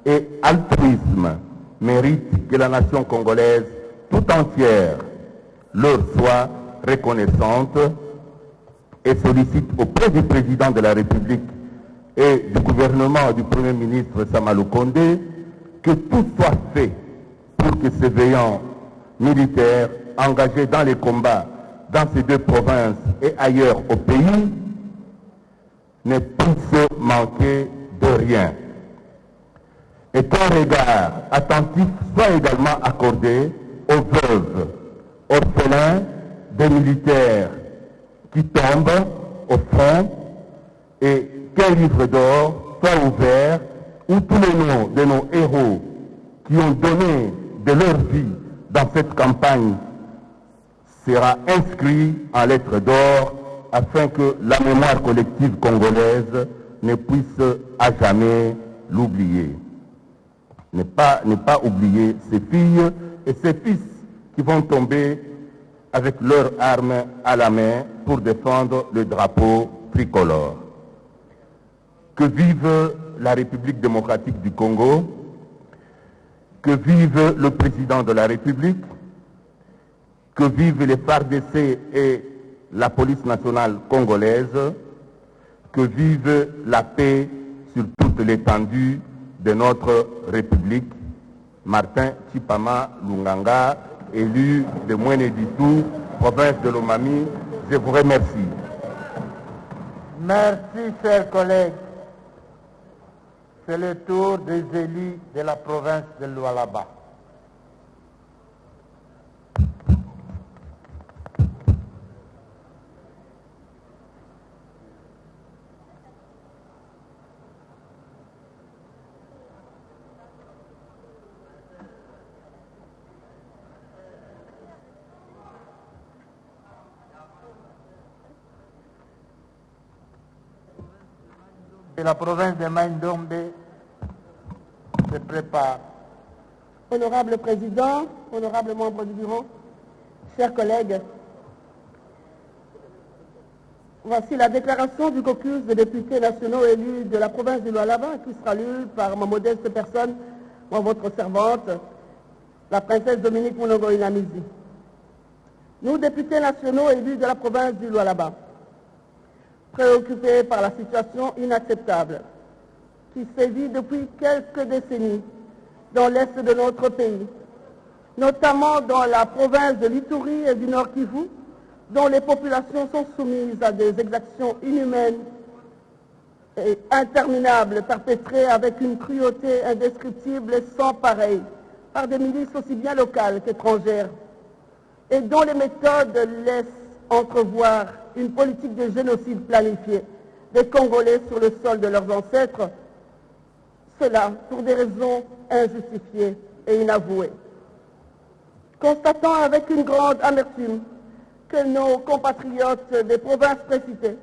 et altruisme mérite que la nation congolaise tout entière leur soit reconnaissante et sollicite auprès du président de la République et du gouvernement du Premier ministre Sama Lukonde que tout soit fait pour que ces veillants militaires engagés dans les combats dans ces deux provinces et ailleurs au pays ne puissent manquer de rien. Et qu'un regard attentif soit également accordé aux veuves, orphelins des militaires qui tombent au front et qu'un livre d'or soit ouvert où tous les noms de nos héros qui ont donné de leur vie dans cette campagne sera inscrit en lettres d'or afin que la mémoire collective congolaise ne puisse à jamais l'oublier. Ne pas oublier ces filles et ces fils qui vont tomber avec leurs armes à la main pour défendre le drapeau tricolore. Que vive la République démocratique du Congo, que vive le président de la République, que vivent les FARDC et la police nationale congolaise, que vive la paix sur toute l'étendue de notre République. Martin Chipama Lunganga, élu de Mweneditu, province de Lomami, je vous remercie. Merci, chers collègues. C'est le tour des élus de la province de Lualaba. Et la province de Maïndombe se prépare. Honorable Président, honorable membre du bureau, chers collègues, voici la déclaration du caucus des députés nationaux élus de la province de Lualaba qui sera lue par ma modeste personne, moi votre servante, la princesse Dominique Mounongo Inamizi. Nous, députés nationaux élus de la province du Lualaba, préoccupés par la situation inacceptable qui sévit depuis quelques décennies dans l'est de notre pays, notamment dans la province de l'Ituri et du Nord Kivu, dont les populations sont soumises à des exactions inhumaines et interminables perpétrées avec une cruauté indescriptible et sans pareil par des milices aussi bien locales qu'étrangères, et dont les méthodes laissent entrevoir une politique de génocide planifiée des Congolais sur le sol de leurs ancêtres, cela pour des raisons injustifiées et inavouées. Constatant avec une grande amertume que nos compatriotes des provinces précitées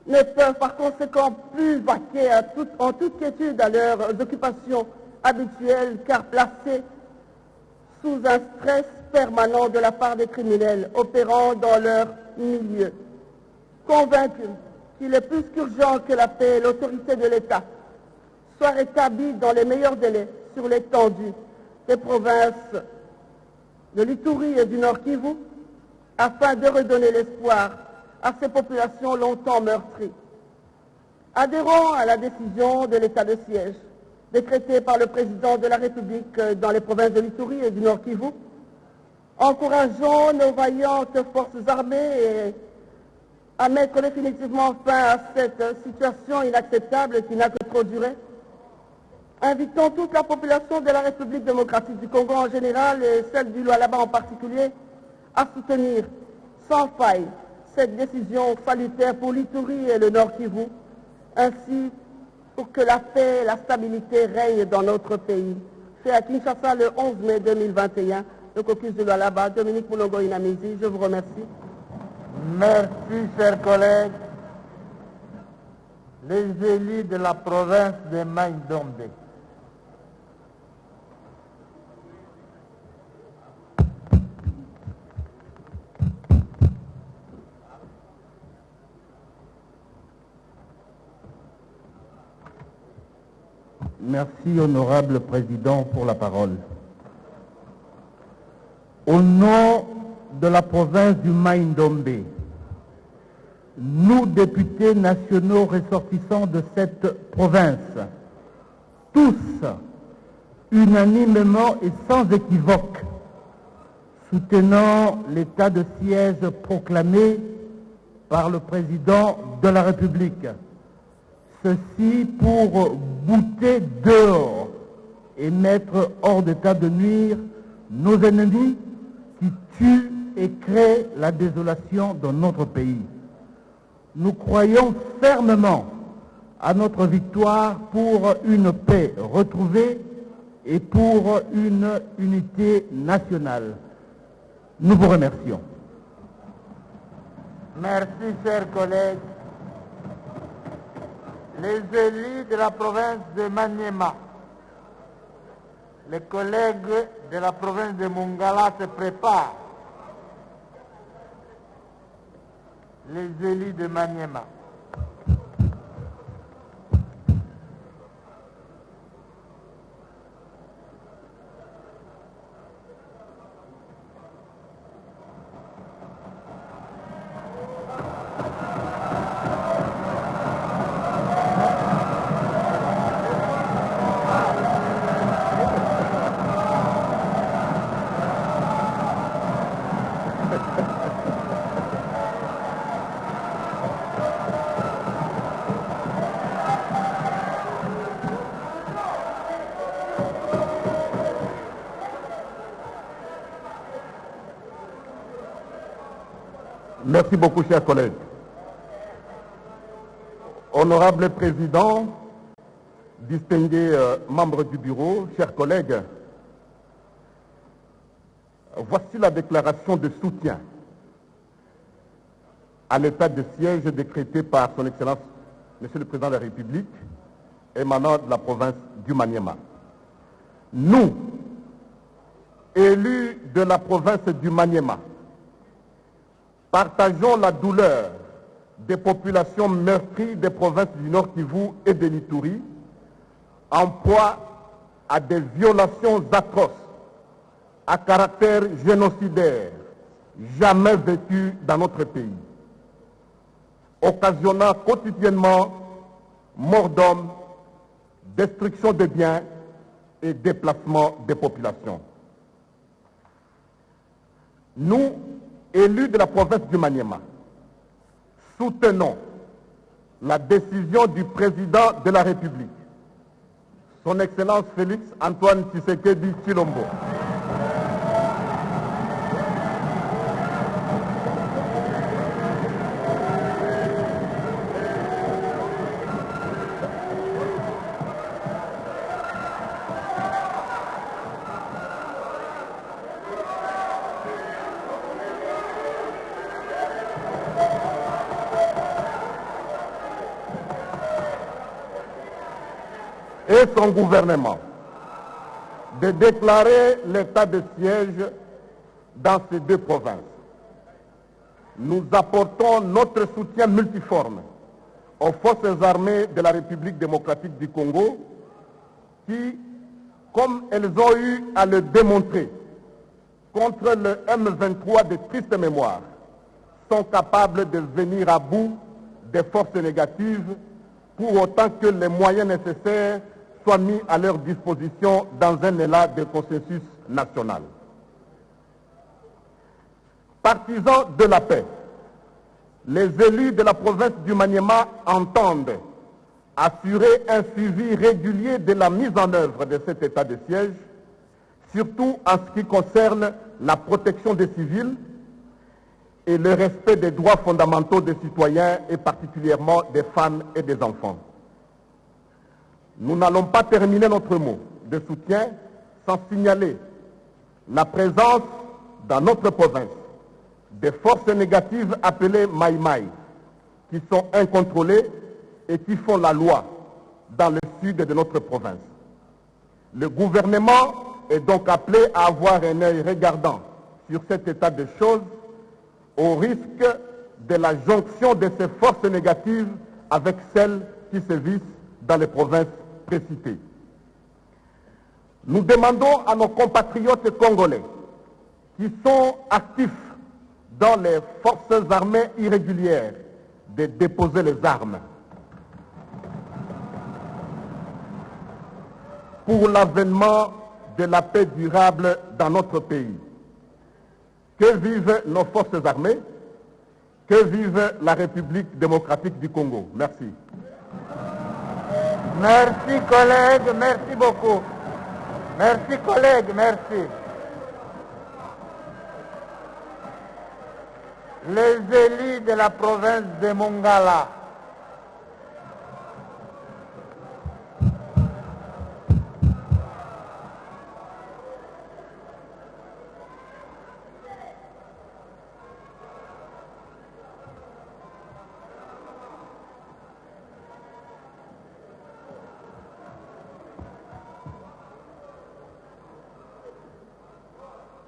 ne peuvent par conséquent plus vaquer en toute quiétude à leurs occupations habituelles car placés sous un stress permanent de la part des criminels opérant dans leur milieu. Convaincus qu'il est plus qu'urgent que la paix et l'autorité de l'État soient rétablies dans les meilleurs délais sur l'étendue des provinces de l'Ituri et du Nord Kivu, afin de redonner l'espoir à ces populations longtemps meurtries. Adhérant à la décision de l'état de siège décrété par le président de la République dans les provinces de l'Ituri et du Nord Kivu, encourageons nos vaillantes forces armées à mettre définitivement fin à cette situation inacceptable qui n'a que trop duré. Invitons toute la population de la République démocratique du Congo en général et celle du Lualaba en particulier à soutenir sans faille cette décision salutaire pour l'Ituri et le Nord Kivu, ainsi pour que la paix et la stabilité règnent dans notre pays. Fait à Kinshasa le 11 mai 2021. Le caucus de Lualaba, Dominique Moulongo Inamizi. Je vous remercie. Merci, chers collègues. Les élus de la province de Mai-Ndombe. Merci, honorable président, pour la parole. Au nom de la province du Mai-Ndombe, nous, députés nationaux ressortissants de cette province, tous, unanimement et sans équivoque, soutenant l'état de siège proclamé par le président de la République. Ceci pour bouter dehors et mettre hors d'état de nuire nos ennemis qui tuent et créent la désolation dans notre pays. Nous croyons fermement à notre victoire pour une paix retrouvée et pour une unité nationale. Nous vous remercions. Merci, chers collègues. Les élus de la province de Maniema, les collègues de la province de Mongala se préparent. Les élus de Maniema. Merci beaucoup, chers collègues. Honorable Président, distingués membres du bureau, chers collègues, voici la déclaration de soutien à l'état de siège décrété par son Excellence, Monsieur le Président de la République, émanant de la province du Maniema. Nous, élus de la province du Maniema, partageons la douleur des populations meurtries des provinces du Nord Kivu et de l'Ituri, en proie à des violations atroces à caractère génocidaire, jamais vécues dans notre pays, occasionnant quotidiennement morts d'hommes, destruction de biens et déplacement des populations. Nous, élus de la province du Maniema, soutenons la décision du président de la République, son Excellence Félix Antoine Tshisekedi Tshilombo, et son gouvernement de déclarer l'état de siège dans ces deux provinces. Nous apportons notre soutien multiforme aux forces armées de la République démocratique du Congo qui, comme elles ont eu à le démontrer contre le M23 de triste mémoire, sont capables de venir à bout des forces négatives pour autant que les moyens nécessaires soient mis à leur disposition dans un élan de consensus national. Partisans de la paix, les élus de la province du Maniema entendent assurer un suivi régulier de la mise en œuvre de cet état de siège, surtout en ce qui concerne la protection des civils et le respect des droits fondamentaux des citoyens et particulièrement des femmes et des enfants. Nous n'allons pas terminer notre mot de soutien sans signaler la présence dans notre province des forces négatives appelées Maï-Maï, qui sont incontrôlées et qui font la loi dans le sud de notre province. Le gouvernement est donc appelé à avoir un œil regardant sur cet état de choses au risque de la jonction de ces forces négatives avec celles qui sévissent dans les provinces précitées. Nous demandons à nos compatriotes congolais qui sont actifs dans les forces armées irrégulières de déposer les armes pour l'avènement de la paix durable dans notre pays. Que vivent nos forces armées, que vive la République démocratique du Congo. Merci. Merci collègues, merci beaucoup. Merci collègues, merci. Les élus de la province de Mongala.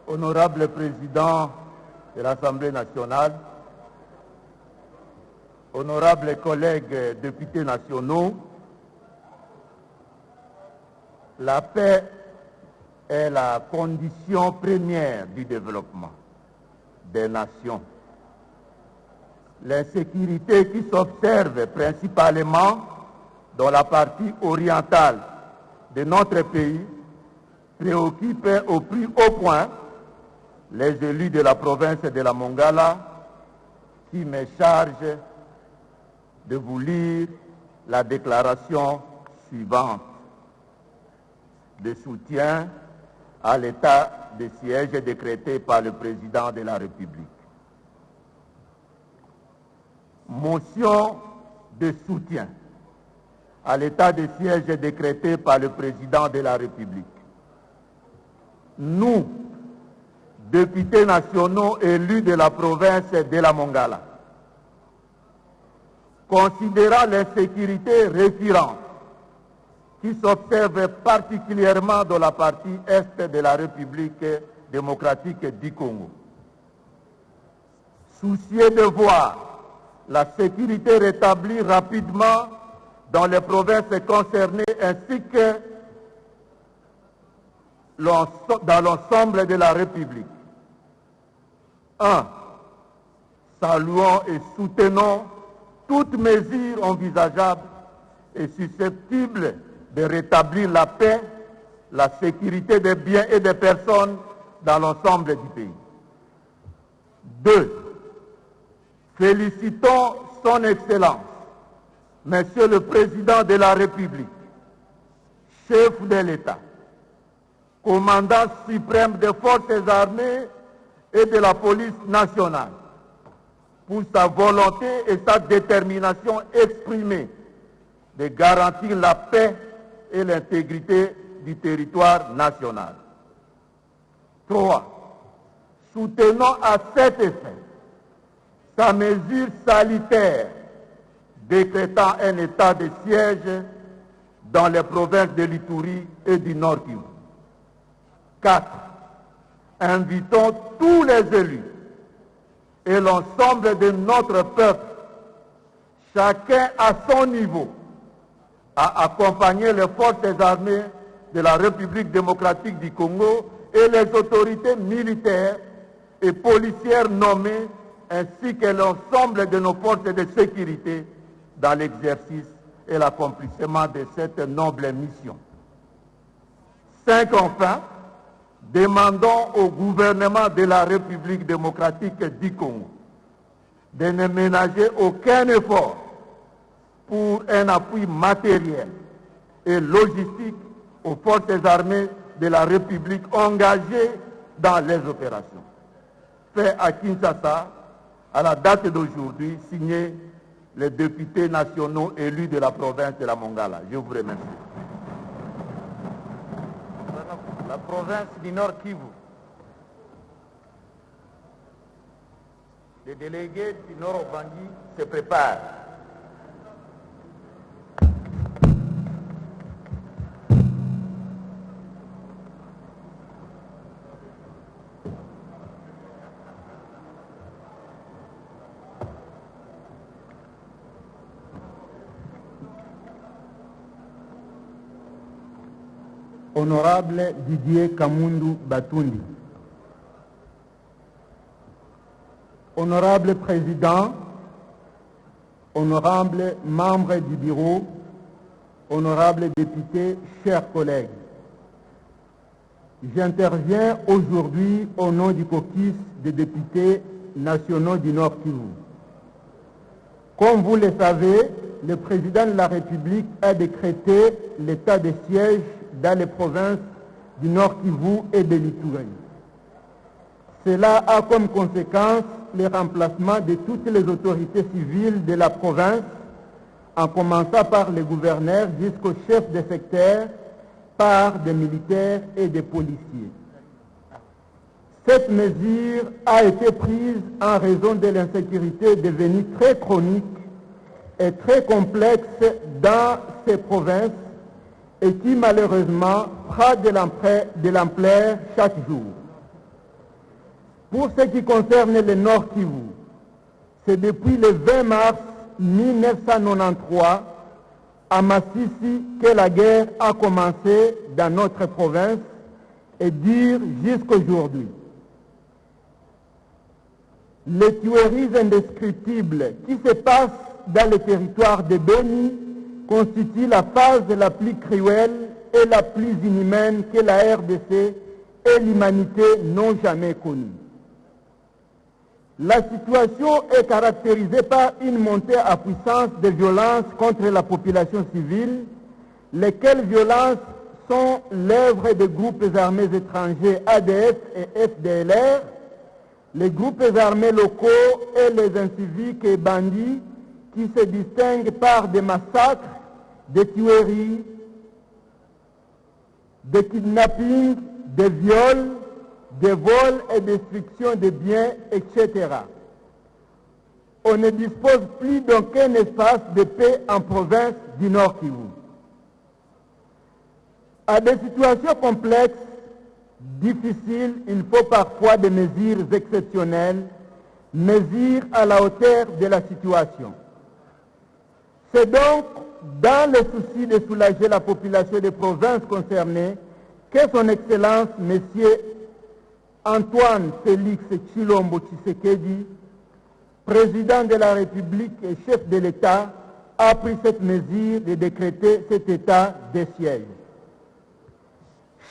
Honorable Président de l'Assemblée nationale, honorables collègues députés nationaux, la paix est la condition première du développement des nations. L'insécurité qui s'observe principalement dans la partie orientale de notre pays préoccupe au plus haut point les élus de la province de la Mongala, qui me chargent de vous lire la déclaration suivante de soutien à l'état de siège décrété par le président de la République. Motion de soutien à l'état de siège décrété par le président de la République. Nous, députés nationaux élus de la province de la Mongala, considérant l'insécurité récurrente qui s'observe particulièrement dans la partie est de la République démocratique du Congo, soucieux de voir la sécurité rétablie rapidement dans les provinces concernées ainsi que dans l'ensemble de la République. 1. Saluons et soutenons toute mesure envisageable et susceptible de rétablir la paix, la sécurité des biens et des personnes dans l'ensemble du pays. 2. Félicitons son Excellence, Monsieur le Président de la République, chef de l'État, commandant suprême des forces armées et de la police nationale, pour sa volonté et sa détermination exprimée de garantir la paix et l'intégrité du territoire national. 3. Soutenons à cet effet sa mesure salutaire décrétant un état de siège dans les provinces de l'Ituri et du Nord Kivu. 4. Invitons tous les élus et l'ensemble de notre peuple, chacun à son niveau, à accompagner les forces armées de la République démocratique du Congo et les autorités militaires et policières nommées, ainsi que l'ensemble de nos forces de sécurité dans l'exercice et l'accomplissement de cette noble mission. 5. Enfin, demandons au gouvernement de la République démocratique du Congo de ne ménager aucun effort pour un appui matériel et logistique aux forces armées de la République engagées dans les opérations. Fait à Kinshasa, à la date d'aujourd'hui, signé les députés nationaux élus de la province de la Mongala. Je vous remercie. la province du Nord Kivu. Les délégués du Nord Ubangi se préparent. Honorable Didier Kamundu Batundi. Honorable Président, honorables membres du bureau, honorables députés, chers collègues, j'interviens aujourd'hui au nom du caucus des députés nationaux du Nord Kivu. Comme vous le savez, le président de la République a décrété l'état de siège dans les provinces du Nord Kivu et de l'Ituri. Cela a comme conséquence le remplacement de toutes les autorités civiles de la province, en commençant par les gouverneurs jusqu'au chef de secteur, par des militaires et des policiers. Cette mesure a été prise en raison de l'insécurité devenue très chronique et très complexe dans ces provinces et qui malheureusement prend de l'ampleur chaque jour. Pour ce qui concerne le Nord Kivu, c'est depuis le 20 mars 1993 à Massissi que la guerre a commencé dans notre province et dure jusqu'aujourd'hui. Les tueries indescriptibles qui se passent dans le territoire de Beni constituent la phase la plus cruelle et la plus inhumaine que la RDC et l'humanité n'ont jamais connue. La situation est caractérisée par une montée à puissance de violences contre la population civile, lesquelles violences sont l'œuvre des groupes armés étrangers ADF et FDLR, les groupes armés locaux et les inciviques et bandits qui se distinguent par des massacres, des tueries, des kidnappings, des viols, des vols et destruction de biens, etc. On ne dispose plus d'aucun espace de paix en province du Nord Kivu. À des situations complexes, difficiles, il faut parfois des mesures exceptionnelles, mesures à la hauteur de la situation. C'est donc dans le souci de soulager la population des provinces concernées que son Excellence, Monsieur Antoine Félix Tshilombo Tshisekedi, président de la République et chef de l'État, a pris cette mesure de décréter cet état de siège.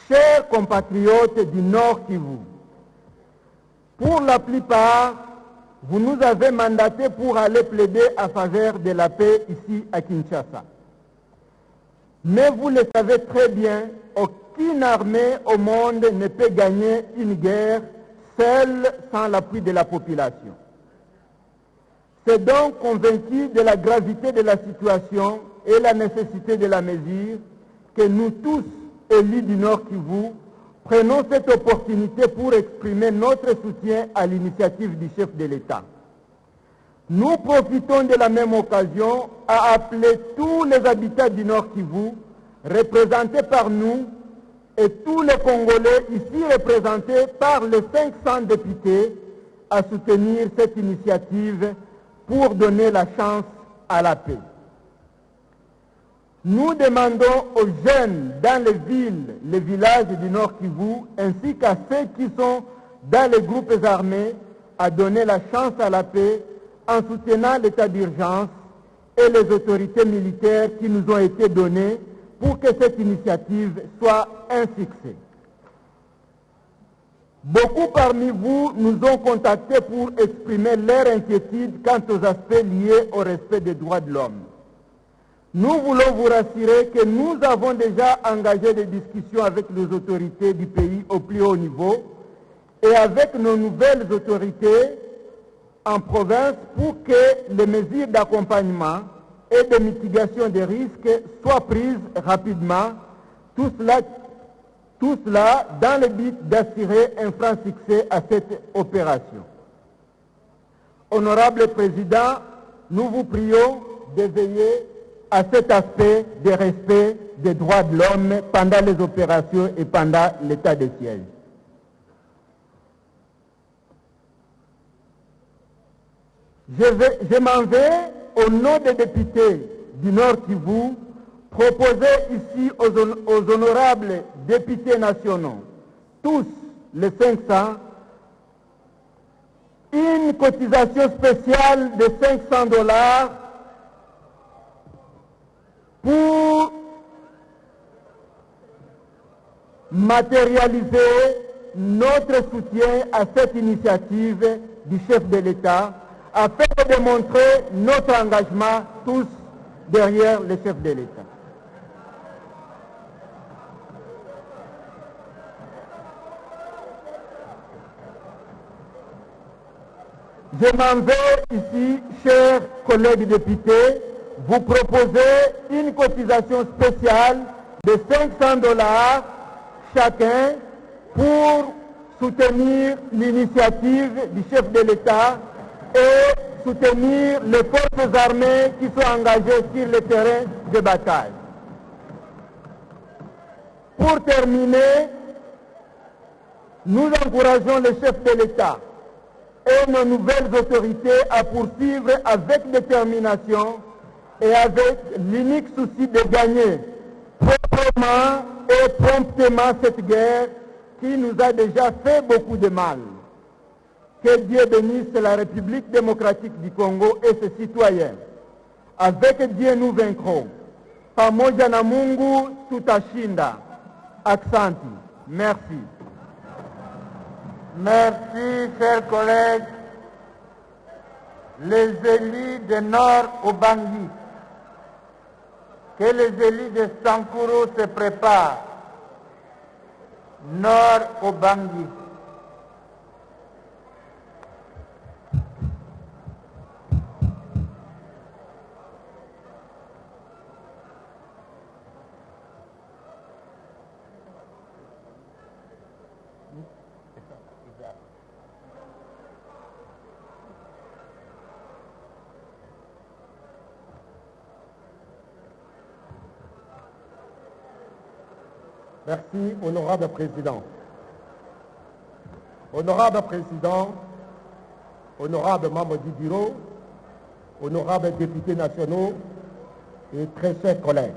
Chers compatriotes du Nord Kivu, pour la plupart, vous nous avez mandatés pour aller plaider en faveur de la paix ici à Kinshasa. Mais vous le savez très bien, aucune armée au monde ne peut gagner une guerre seule sans l'appui de la population. C'est donc convaincu de la gravité de la situation et la nécessité de la mesure que nous tous, élus du Nord Kivu, prenons cette opportunité pour exprimer notre soutien à l'initiative du chef de l'État. Nous profitons de la même occasion à appeler tous les habitants du Nord Kivu, représentés par nous, et tous les Congolais ici représentés par les 500 députés, à soutenir cette initiative pour donner la chance à la paix. Nous demandons aux jeunes dans les villes, les villages du Nord Kivu, ainsi qu'à ceux qui sont dans les groupes armés, à donner la chance à la paix en soutenant l'état d'urgence et les autorités militaires qui nous ont été données pour que cette initiative soit un succès. Beaucoup parmi vous nous ont contactés pour exprimer leur inquiétude quant aux aspects liés au respect des droits de l'homme. Nous voulons vous rassurer que nous avons déjà engagé des discussions avec les autorités du pays au plus haut niveau et avec nos nouvelles autorités en province pour que les mesures d'accompagnement et de mitigation des risques soient prises rapidement, tout cela Tout cela dans le but d'assurer un franc succès à cette opération. Honorable Président, nous vous prions de veiller à cet aspect de respect des droits de l'homme pendant les opérations et pendant l'état de siège. Je m'en vais, au nom des députés du Nord Kivu, proposer ici aux honorables députés nationaux, tous les 500, une cotisation spéciale de $500 pour matérialiser notre soutien à cette initiative du chef de l'État afin de démontrer notre engagement tous derrière le chef de l'État. Je m'en vais ici, chers collègues députés, vous proposer une cotisation spéciale de $500 chacun pour soutenir l'initiative du chef de l'État et soutenir les forces armées qui sont engagées sur le terrain de bataille. Pour terminer, nous encourageons le chef de l'État et nos nouvelles autorités à poursuivre avec détermination et avec l'unique souci de gagner proprement et promptement cette guerre qui nous a déjà fait beaucoup de mal. Que Dieu bénisse la République démocratique du Congo et ses citoyens. Avec Dieu nous vaincrons. Pamoja na Mungu tutashinda. Aksanti. Merci. Merci, chers collègues. Les élus de Nord Ubangi, que les élus de Sankuru se préparent. Nord Ubangi. Merci, honorable président. Honorable président, honorable membre du bureau, honorables députés nationaux et très chers collègues.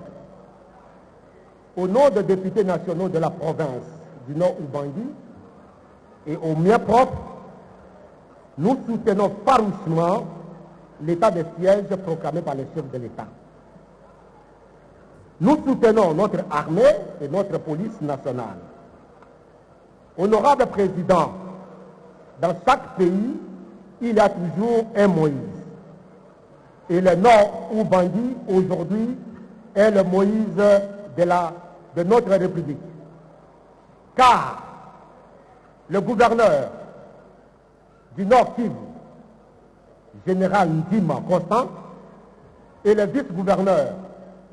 Au nom des députés nationaux de la province du Nord Ubangi et au mien propre, nous soutenons farouchement l'état de siège proclamé par le chef de l'État. Nous soutenons notre armée et notre police nationale. Honorable président, dans chaque pays, il y a toujours un Moïse. Et le Nord Ubangi, aujourd'hui, est le Moïse de notre République. Car le gouverneur du Nord Kivu, général Ndima Constant, et le vice-gouverneur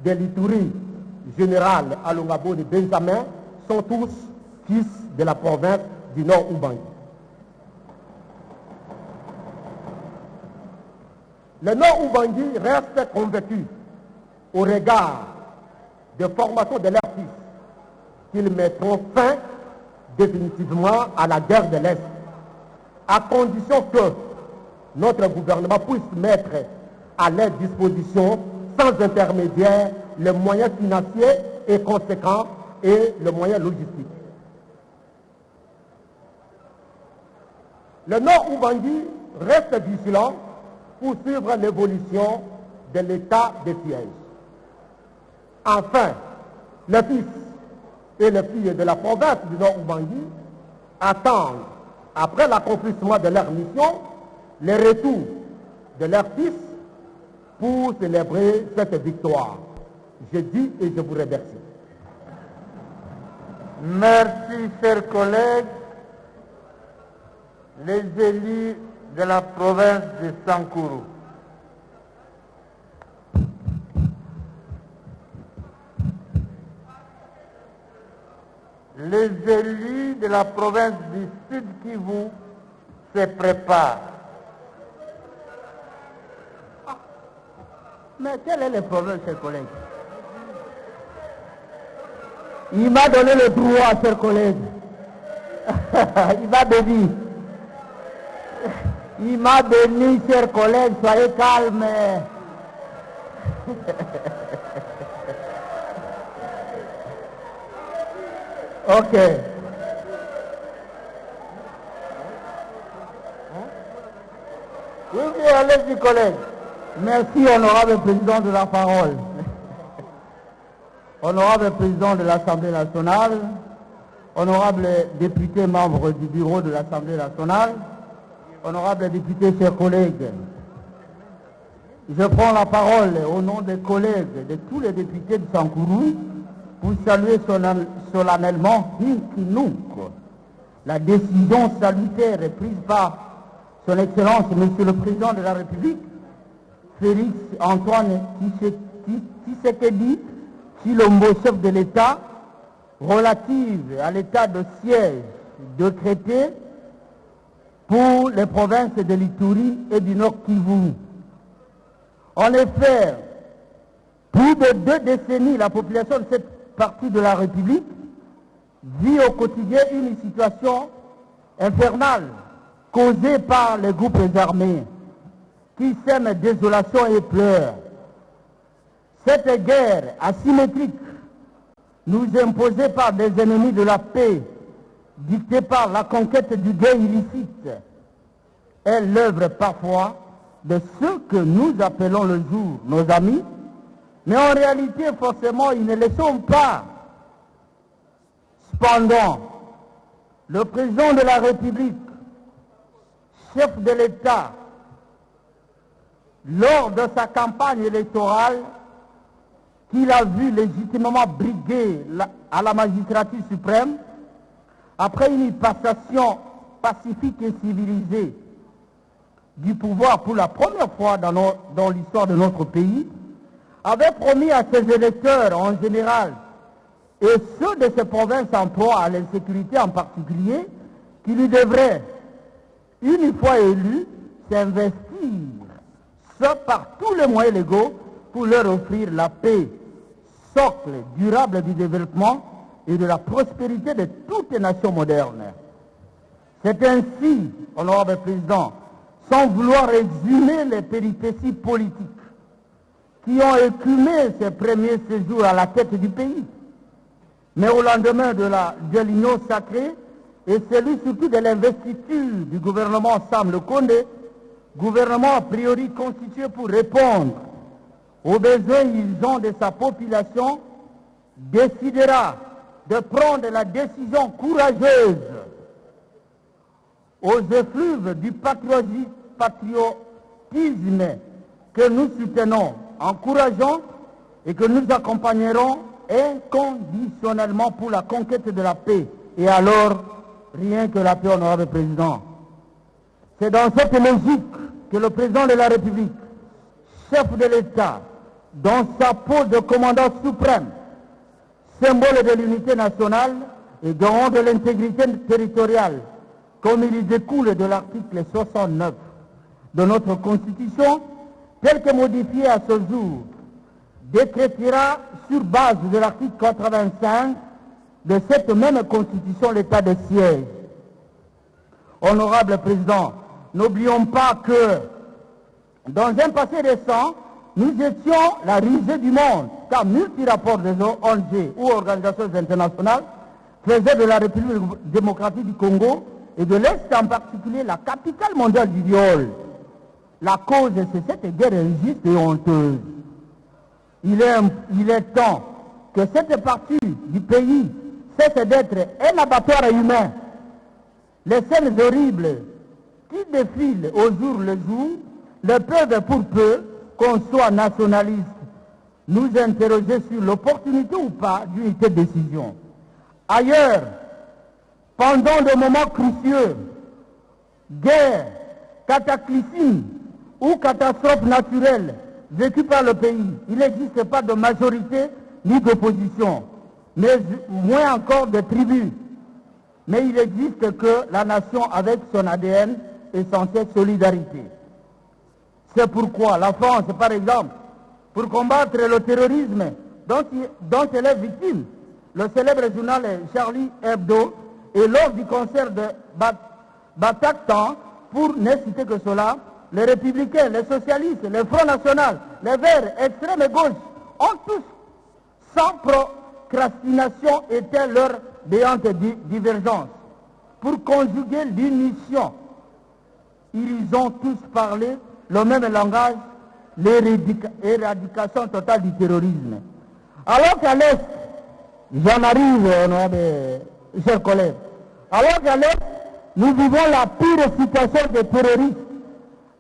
de l'Ituri, général Alongabo de Benjamin, sont tous fils de la province du Nord Ubangi. Le Nord Ubangi reste convaincu au regard des formations de leurs fils qu'ils mettront fin définitivement à la guerre de l'Est, à condition que notre gouvernement puisse mettre à leur disposition sans intermédiaire les moyens financiers et conséquents et les moyens logistiques. Le Nord Ubangi reste vigilant pour suivre l'évolution de l'état de siège. Enfin, les fils et les filles de la province du Nord Ubangi attendent, après l'accomplissement de leur mission, le retour de leurs fils pour célébrer cette victoire. Je dis et je vous remercie. Merci, chers collègues. Les élus de la province de Sankuru. les élus de la province du Sud Kivu se préparent. Mais quel est le problème, chers collègues? Il m'a donné le droit, chers collègues. Il m'a béni. Il m'a béni, chers collègues, soyez calmes. Ok. Oui, allez-y, collègues. Merci, honorable président de la parole. Honorable président de l'Assemblée nationale, honorable député membre du bureau de l'Assemblée nationale, honorable député, chers collègues, je prends la parole au nom des collègues, de tous les députés de Sankourou, pour saluer solennellement la décision salutaire prise par son Excellence, Monsieur le Président de la République, Félix Antoine Tshisekedi Tshilombo, chef de l'État, relative à l'état de siège décrété pour les provinces de l'Ituri et du Nord Kivu. En effet, plus de 2 décennies, la population de cette partie de la République vit au quotidien une situation infernale causée par les groupes armés qui sèment désolation et pleurs. Cette guerre asymétrique, nous imposée par des ennemis de la paix, dictée par la conquête du gain illicite, est l'œuvre parfois de ceux que nous appelons le jour nos amis, mais en réalité, forcément, ils ne le sont pas. Cependant, le président de la République, chef de l'État, lors de sa campagne électorale, qu'il a vu légitimement briguer à la magistrature suprême, après une passation pacifique et civilisée du pouvoir pour la première fois dans l'histoire de notre pays, avait promis à ses électeurs en général, et ceux de ces provinces en proie à l'insécurité en particulier, qu'il devrait, une fois élu, s'investir par tous les moyens légaux pour leur offrir la paix, socle durable du développement et de la prospérité de toutes les nations modernes. C'est ainsi, honorable président, sans vouloir résumer les péripéties politiques qui ont écumé ses premiers séjours à la tête du pays, mais au lendemain de l'union sacrée et celui surtout de l'investiture du gouvernement Sam Lukonde, gouvernement a priori constitué pour répondre aux besoins ils ont de sa population, décidera de prendre la décision courageuse aux effluves du patriotisme que nous soutenons, encourageons et que nous accompagnerons inconditionnellement pour la conquête de la paix. Et alors, rien que la paix, honorable président. C'est dans cette logique que le président de la République, chef de l'État, dans sa peau de commandant suprême, symbole de l'unité nationale et garant de l'intégrité territoriale, comme il découle de l'article 69 de notre Constitution, tel que modifié à ce jour, décrétera sur base de l'article 85 de cette même Constitution l'état de siège. Honorable Président, n'oublions pas que dans un passé récent, nous étions la risée du monde, car multi-rapports des ONG ou organisations internationales faisaient de la République démocratique du Congo et de l'Est en particulier la capitale mondiale du viol. La cause, c'est cette guerre injuste et honteuse. Il est temps que cette partie du pays cesse d'être un abattoir humain. Les scènes horribles qui défilent au jour le jour ne peuvent pour peu qu'on soit nationaliste nous interroger sur l'opportunité ou pas d'une telle décision. Ailleurs, pendant des moments cruciaux, guerre, cataclysme ou catastrophe naturelle vécue par le pays, il n'existe pas de majorité ni d'opposition. mais moins encore de tribus. Mais il existe que la nation, avec son ADN, est censée solidarité. C'est pourquoi la France, par exemple, pour combattre le terrorisme dont elle est victime, le célèbre journal Charlie Hebdo, et lors du concert de Bataclan, pour ne citer que cela, les républicains, les socialistes, le Front National, les Verts, extrême et gauche, ont tous, sans procrastination, éteint leur béante divergence pour conjuguer l'unition. Ils ont tous parlé le même langage, l'éradication totale du terrorisme. Alors qu'à l'Est, j'en arrive, chers collègues, alors qu'à l'Est, nous vivons la pire situation des terroristes,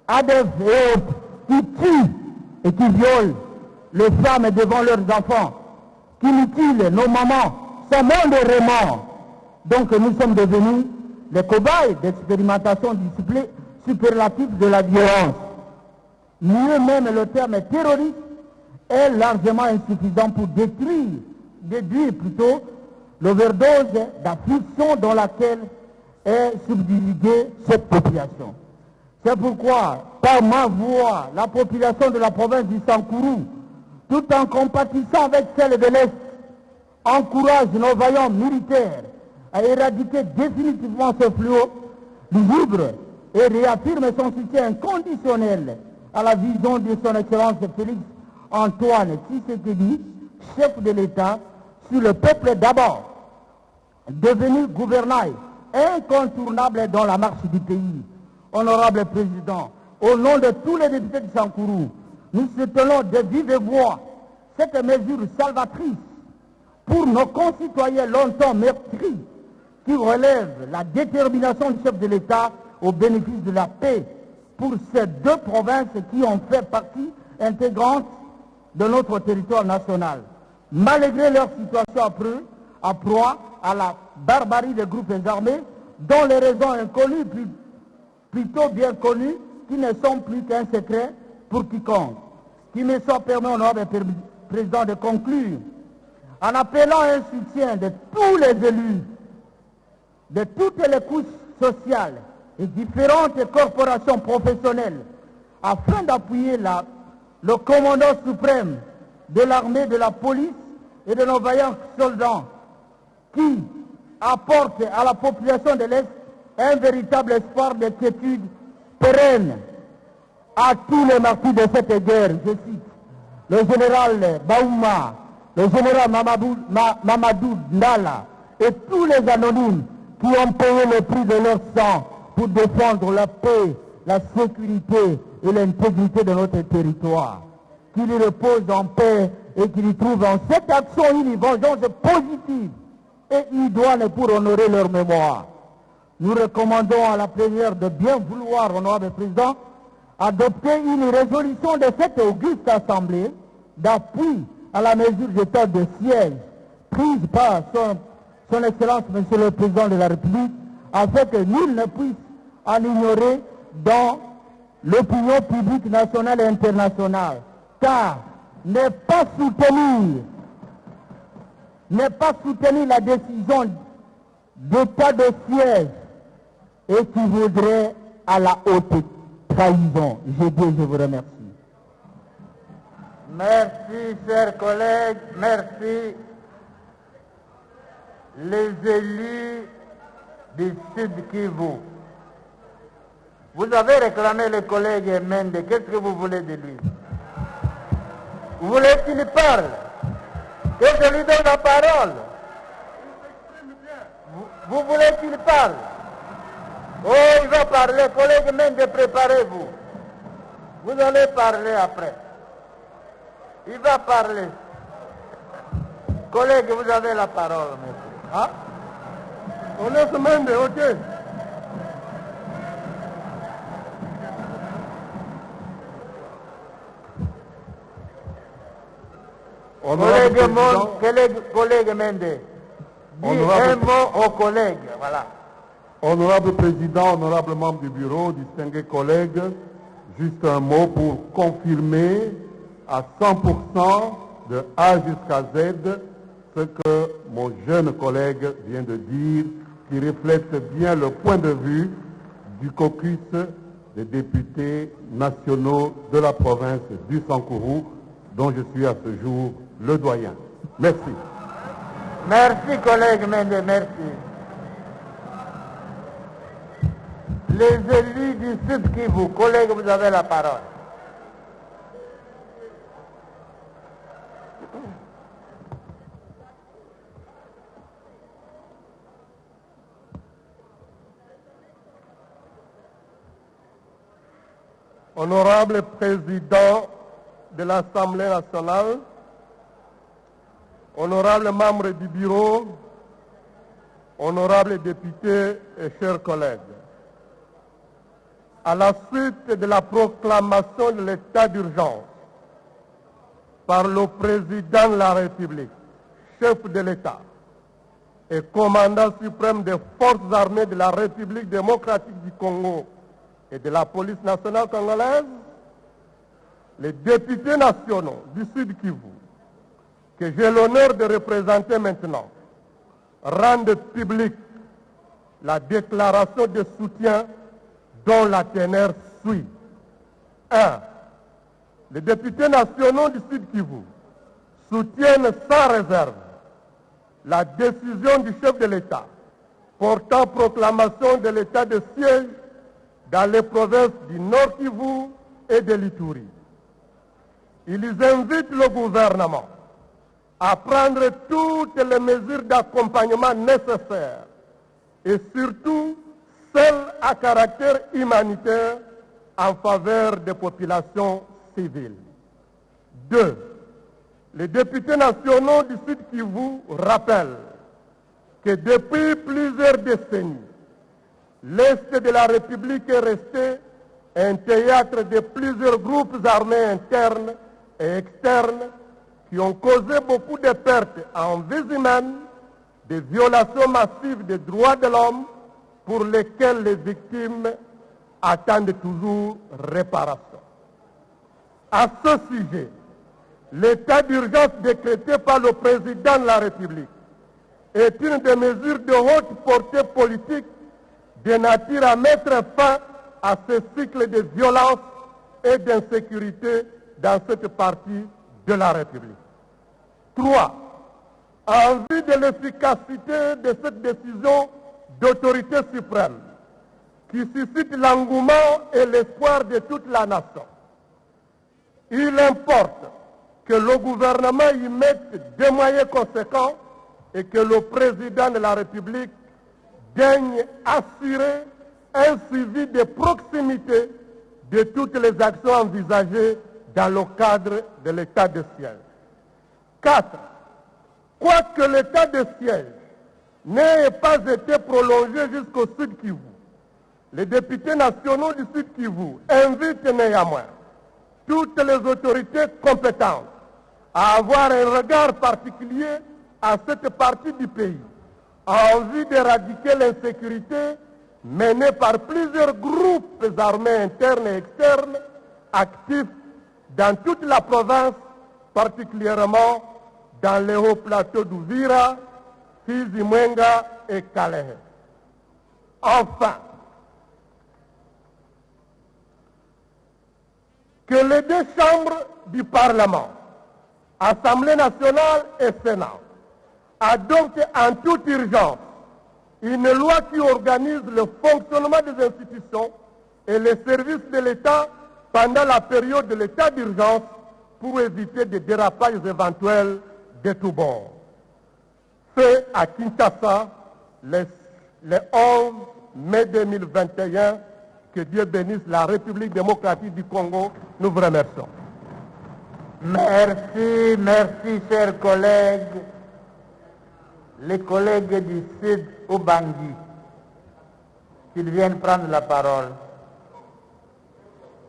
ADF qui tuent et qui violent les femmes devant leurs enfants, qui mutilent nos mamans, sans modérément. Donc nous sommes devenus les cobayes d'expérimentation du superlatif de la violence. Mieux même le terme terroriste est largement insuffisant pour déduire plutôt l'overdose d'affliction dans laquelle est subdiviguée cette population. C'est pourquoi, par ma voix, la population de la province du Sankourou, tout en compatissant avec celle de l'Est, encourage nos vaillants militaires à éradiquer définitivement ce fléau libre et réaffirme son soutien inconditionnel à la vision de son Excellence Félix Antoine Tshisekedi, chef de l'État, sur le peuple d'abord, devenu gouvernail incontournable dans la marche du pays. Honorable Président, au nom de tous les députés de Sankourou, nous soutenons de vive voix cette mesure salvatrice pour nos concitoyens longtemps meurtris, qui relève la détermination du chef de l'État au bénéfice de la paix pour ces deux provinces qui ont fait partie intégrante de notre territoire national. Malgré leur situation à proie à la barbarie des groupes armés, dont les raisons inconnues, plutôt bien connues, qui ne sont plus qu'un secret pour quiconque. Qui me soit permis, honorable Président, de conclure en appelant un soutien de tous les élus, de toutes les couches sociales et différentes corporations professionnelles, afin d'appuyer le commandant suprême de l'armée, de la police et de nos vaillants soldats, qui apportent à la population de l'Est un véritable espoir de quiétude pérenne. À tous les martyrs de cette guerre, je cite le général Baouma, le général Mamadou Ndala et tous les anonymes qui ont payé le prix de leur sang pour défendre la paix, la sécurité et l'intégrité de notre territoire. Qu'ils y reposent en paix et qu'ils y trouvent en cette action une vengeance positive et idoine pour honorer leur mémoire. Nous recommandons à la plénière de bien vouloir, honorable Président, adopter une résolution de cette auguste assemblée d'appui à la mesure d'état de siège prise par son Excellence, Monsieur le Président de la République, afin que nul ne puisse en ignorer dans l'opinion publique nationale et internationale. Car ne pas soutenir la décision d'état de siège équivaudrait à la haute trahison. Je vous remercie. Merci, chers collègues. Merci. Les élus du Sud Kivu. Vous avez réclamé le collègue Mende. Qu'est-ce que vous voulez de lui? Vous voulez qu'il parle? Que je lui donne la parole? Vous voulez qu'il parle? Oh, il va parler. Collègue Mende, préparez-vous. Vous allez parler après. Il va parler. Collègue, vous avez la parole, monsieur. Hein? On laisse Mende, ok. Collègue Mende, dis un mot aux collègues, voilà. Honorable Président, honorable membre du bureau, distingués collègues, juste un mot pour confirmer à 100% de A jusqu'à Z ce que mon jeune collègue vient de dire, qui reflète bien le point de vue du caucus des députés nationaux de la province du Sankourou, dont je suis à ce jour le doyen. Merci. Merci, collègue Mende, merci. Les élus du Sud Kivu, collègues, vous avez la parole. Honorable Président de l'Assemblée nationale, honorables membres du bureau, honorables députés et chers collègues, à la suite de la proclamation de l'état d'urgence par le président de la République, chef de l'État et commandant suprême des forces armées de la République démocratique du Congo et de la police nationale congolaise, les députés nationaux du Sud Kivu, que j'ai l'honneur de représenter maintenant, rendent publique la déclaration de soutien dont la teneur suit. 1. Les députés nationaux du Sud Kivu soutiennent sans réserve la décision du chef de l'État portant proclamation de l'état de siège dans les provinces du Nord Kivu et de l'Ituri. Ils invitent le gouvernement à prendre toutes les mesures d'accompagnement nécessaires et surtout celles à caractère humanitaire en faveur des populations civiles. 2. Les députés nationaux du Sud Kivu rappellent que depuis plusieurs décennies, l'Est de la République est resté un théâtre de plusieurs groupes armés internes et externes qui ont causé beaucoup de pertes en vies humaines, des violations massives des droits de l'homme pour lesquelles les victimes attendent toujours réparation. À ce sujet, l'état d'urgence décrété par le président de la République est une des mesures de haute portée politique de nature à mettre fin à ce cycle de violence et d'insécurité dans cette partie de la République. 3. En vue de l'efficacité de cette décision d'autorité suprême qui suscite l'engouement et l'espoir de toute la nation, il importe que le gouvernement y mette des moyens conséquents et que le président de la République daigne assurer un suivi de proximité de toutes les actions envisagées dans le cadre de l'état de siège. 4. Quoique l'état de siège n'ait pas été prolongé jusqu'au Sud Kivu, les députés nationaux du Sud Kivu invitent néanmoins toutes les autorités compétentes à avoir un regard particulier à cette partie du pays en vue d'éradiquer l'insécurité menée par plusieurs groupes armés internes et externes actifs dans toute la province, particulièrement dans les hauts plateaux d'Uvira, Fizi, Mwenga et Kalehe. Enfin, que les deux chambres du Parlement, Assemblée nationale et Sénat, adoptent en toute urgence une loi qui organise le fonctionnement des institutions et les services de l'État pendant la période de l'état d'urgence pour éviter des dérapages éventuels de tous bords. Fait à Kinshasa le 11 mai 2021. Que Dieu bénisse la République démocratique du Congo. Nous vous remercions. Merci, merci, chers collègues. Les collègues du Sud Ubangi, qu'ils viennent prendre la parole.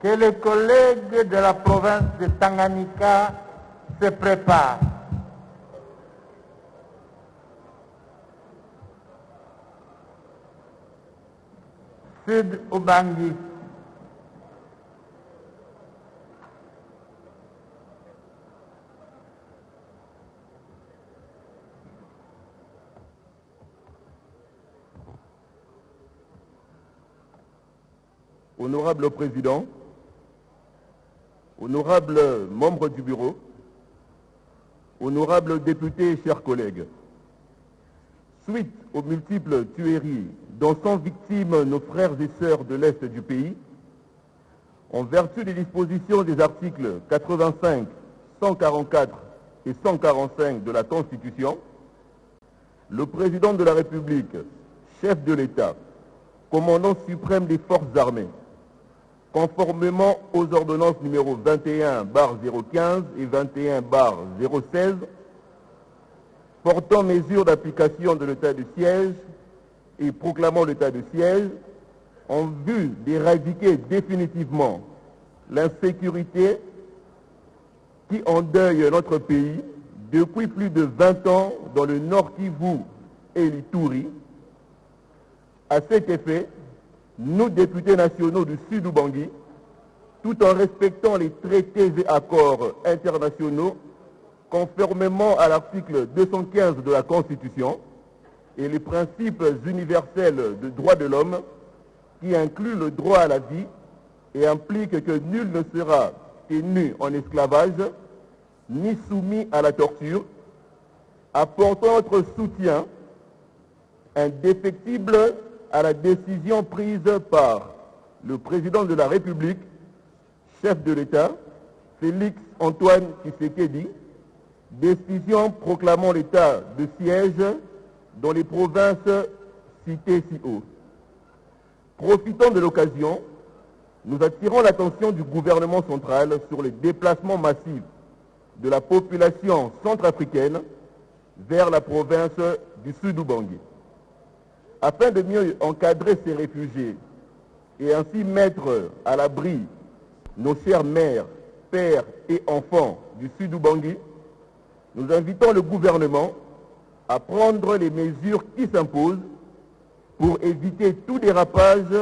Que les collègues de la province de Tanganyika se préparent. Sud Ubangi. Honorable Président, honorables membres du bureau, honorables députés et chers collègues, suite aux multiples tueries dont sont victimes nos frères et sœurs de l'Est du pays, en vertu des dispositions des articles 85, 144 et 145 de la Constitution, le Président de la République, chef de l'État, commandant suprême des forces armées, conformément aux ordonnances numéro 21/015 et 21/016, portant mesures d'application de l'état de siège et proclamant l'état de siège, en vue d'éradiquer définitivement l'insécurité qui endeuille notre pays depuis plus de 20 ans dans le Nord Kivu et l'Ituri. À cet effet, nous, députés nationaux du Sud-Ubangi, tout en respectant les traités et accords internationaux, conformément à l'article 215 de la Constitution et les principes universels de droits de l'homme, qui incluent le droit à la vie et impliquent que nul ne sera tenu en esclavage, ni soumis à la torture, apportant notre soutien indéfectible à la décision prise par le Président de la République, chef de l'État, Félix Antoine Tshisekedi, décision proclamant l'état de siège dans les provinces citées ci haut. Profitant de l'occasion, nous attirons l'attention du gouvernement central sur les déplacements massifs de la population centrafricaine vers la province du Sud-Ubangi. Afin de mieux encadrer ces réfugiés et ainsi mettre à l'abri nos chères mères, pères et enfants du Sud-Ubangi, nous invitons le gouvernement à prendre les mesures qui s'imposent pour éviter tout dérapage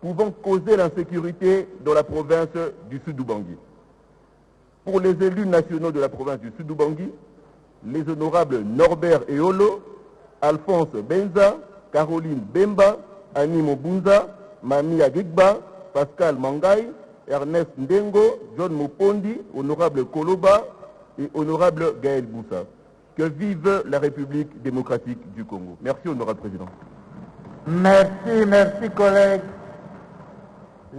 pouvant causer l'insécurité dans la province du Sud-Ubangi. Pour les élus nationaux de la province du Sud-Ubangi, les honorables Norbert Eolo, Alphonse Benza, Caroline Bemba, Annie Mobunza, Mami Agigba, Pascal Mangaï, Ernest Ndengo, John Mopondi, honorable Koloba et honorable Gaël Boussa. Que vive la République démocratique du Congo. Merci, honorable président. Merci collègues.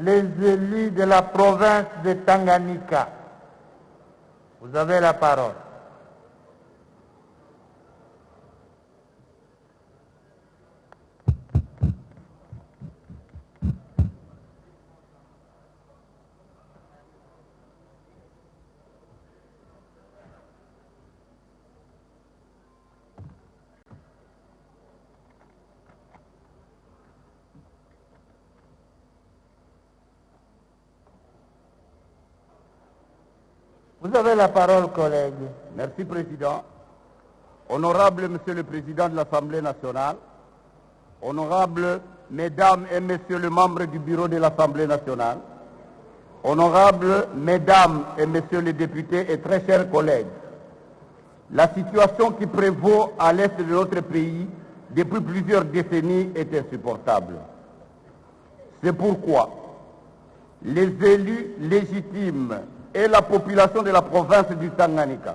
Les élus de la province de Tanganyika, vous avez la parole. Vous avez la parole, collègue. Merci, Président. Honorable Monsieur le Président de l'Assemblée nationale, honorables Mesdames et Messieurs les membres du Bureau de l'Assemblée nationale, honorables Mesdames et Messieurs les députés et très chers collègues, la situation qui prévaut à l'est de notre pays depuis plusieurs décennies est insupportable. C'est pourquoi les élus légitimes et la population de la province du Tanganyika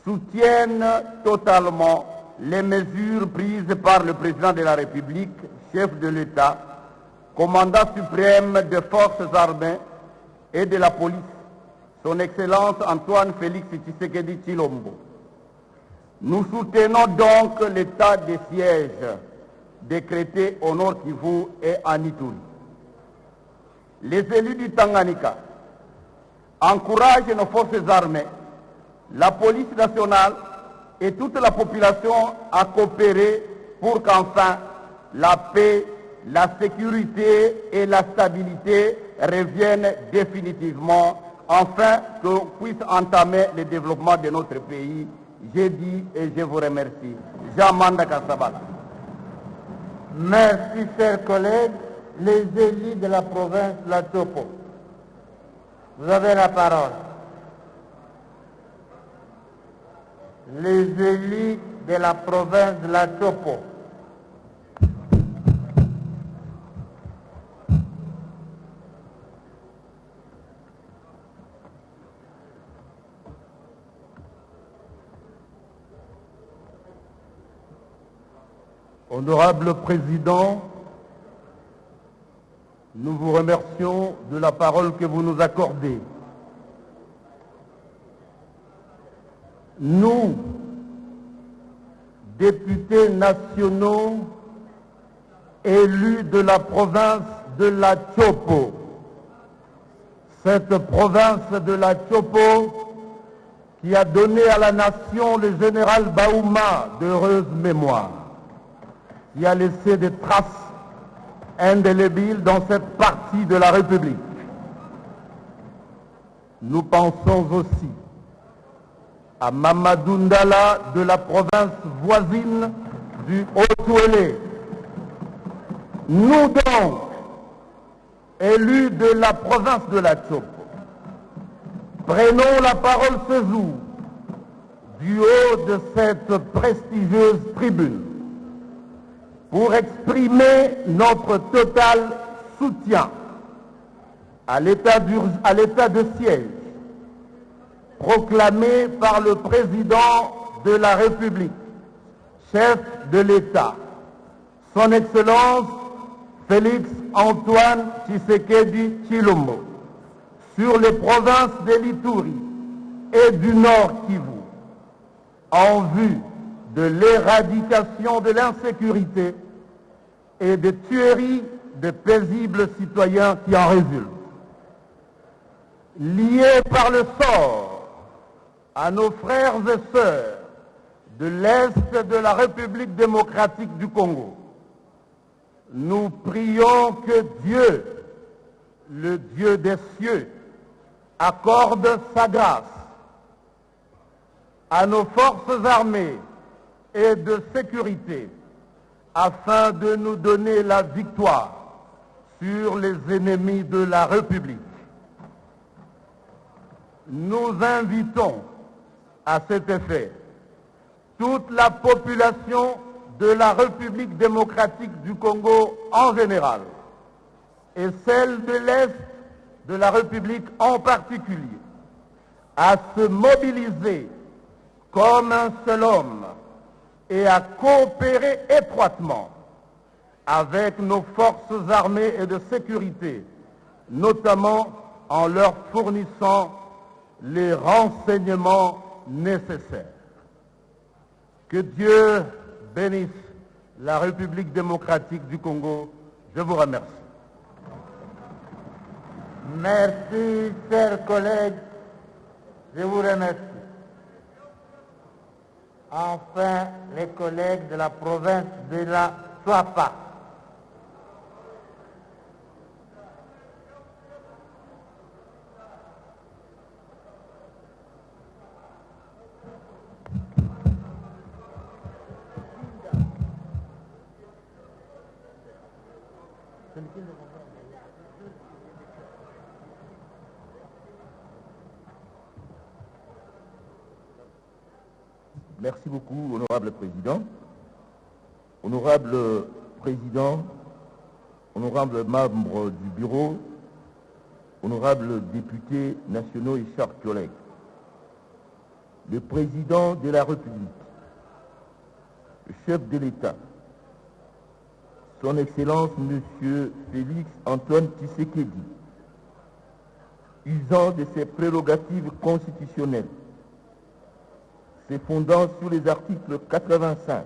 soutiennent totalement les mesures prises par le président de la République, chef de l'État, commandant suprême des forces armées et de la police, son Excellence Antoine Félix Tshisekedi Tshilombo. Nous soutenons donc l'état de siège décrété au Nord Kivu et en Ituri. Les élus du Tanganyika encouragent nos forces armées, la police nationale et toute la population à coopérer pour qu'enfin la paix, la sécurité et la stabilité reviennent définitivement, afin qu'on puisse entamer le développement de notre pays. J'ai dit et je vous remercie. Jean Manda Kassabala. Merci, chers collègues. Les élus de la province de la Topo. Vous avez la parole. Les élus de la province de la Topo. Honorable Président, nous vous remercions de la parole que vous nous accordez. Nous, députés nationaux élus de la province de la Tchopo, cette province de la Tchopo qui a donné à la nation le général Baouma d'heureuse mémoire, qui a laissé des traces indélébiles dans cette partie de la République. Nous pensons aussi à Mamadou Ndala de la province voisine du Haut-Ouélé. Nous donc, élus de la province de la Tchopo, prenons la parole ce jour du haut de cette prestigieuse tribune pour exprimer notre total soutien à l'état de siège proclamé par le président de la République, chef de l'État, son Excellence Félix Antoine Tshisekedi Tshilombo, sur les provinces de l'Ituri et du Nord Kivu, en vue de l'éradication de l'insécurité et des tueries de paisibles citoyens qui en résultent. Liés par le sort à nos frères et sœurs de l'Est de la République démocratique du Congo, nous prions que Dieu, le Dieu des cieux, accorde sa grâce à nos forces armées et de sécurité afin de nous donner la victoire sur les ennemis de la République. Nous invitons à cet effet toute la population de la République démocratique du Congo en général et celle de l'Est de la République en particulier à se mobiliser comme un seul homme et à coopérer étroitement avec nos forces armées et de sécurité, notamment en leur fournissant les renseignements nécessaires. Que Dieu bénisse la République démocratique du Congo. Je vous remercie. Merci, chers collègues. Je vous remercie. Enfin, les collègues de la province de la Tchoapa. Merci beaucoup, honorable président. Honorable président, honorables membres du bureau, honorables députés nationaux et chers collègues. Le président de la République, le chef de l'État, son Excellence Monsieur Félix Antoine Tshisekedi, usant de ses prérogatives constitutionnelles, se fondant sur les articles 85,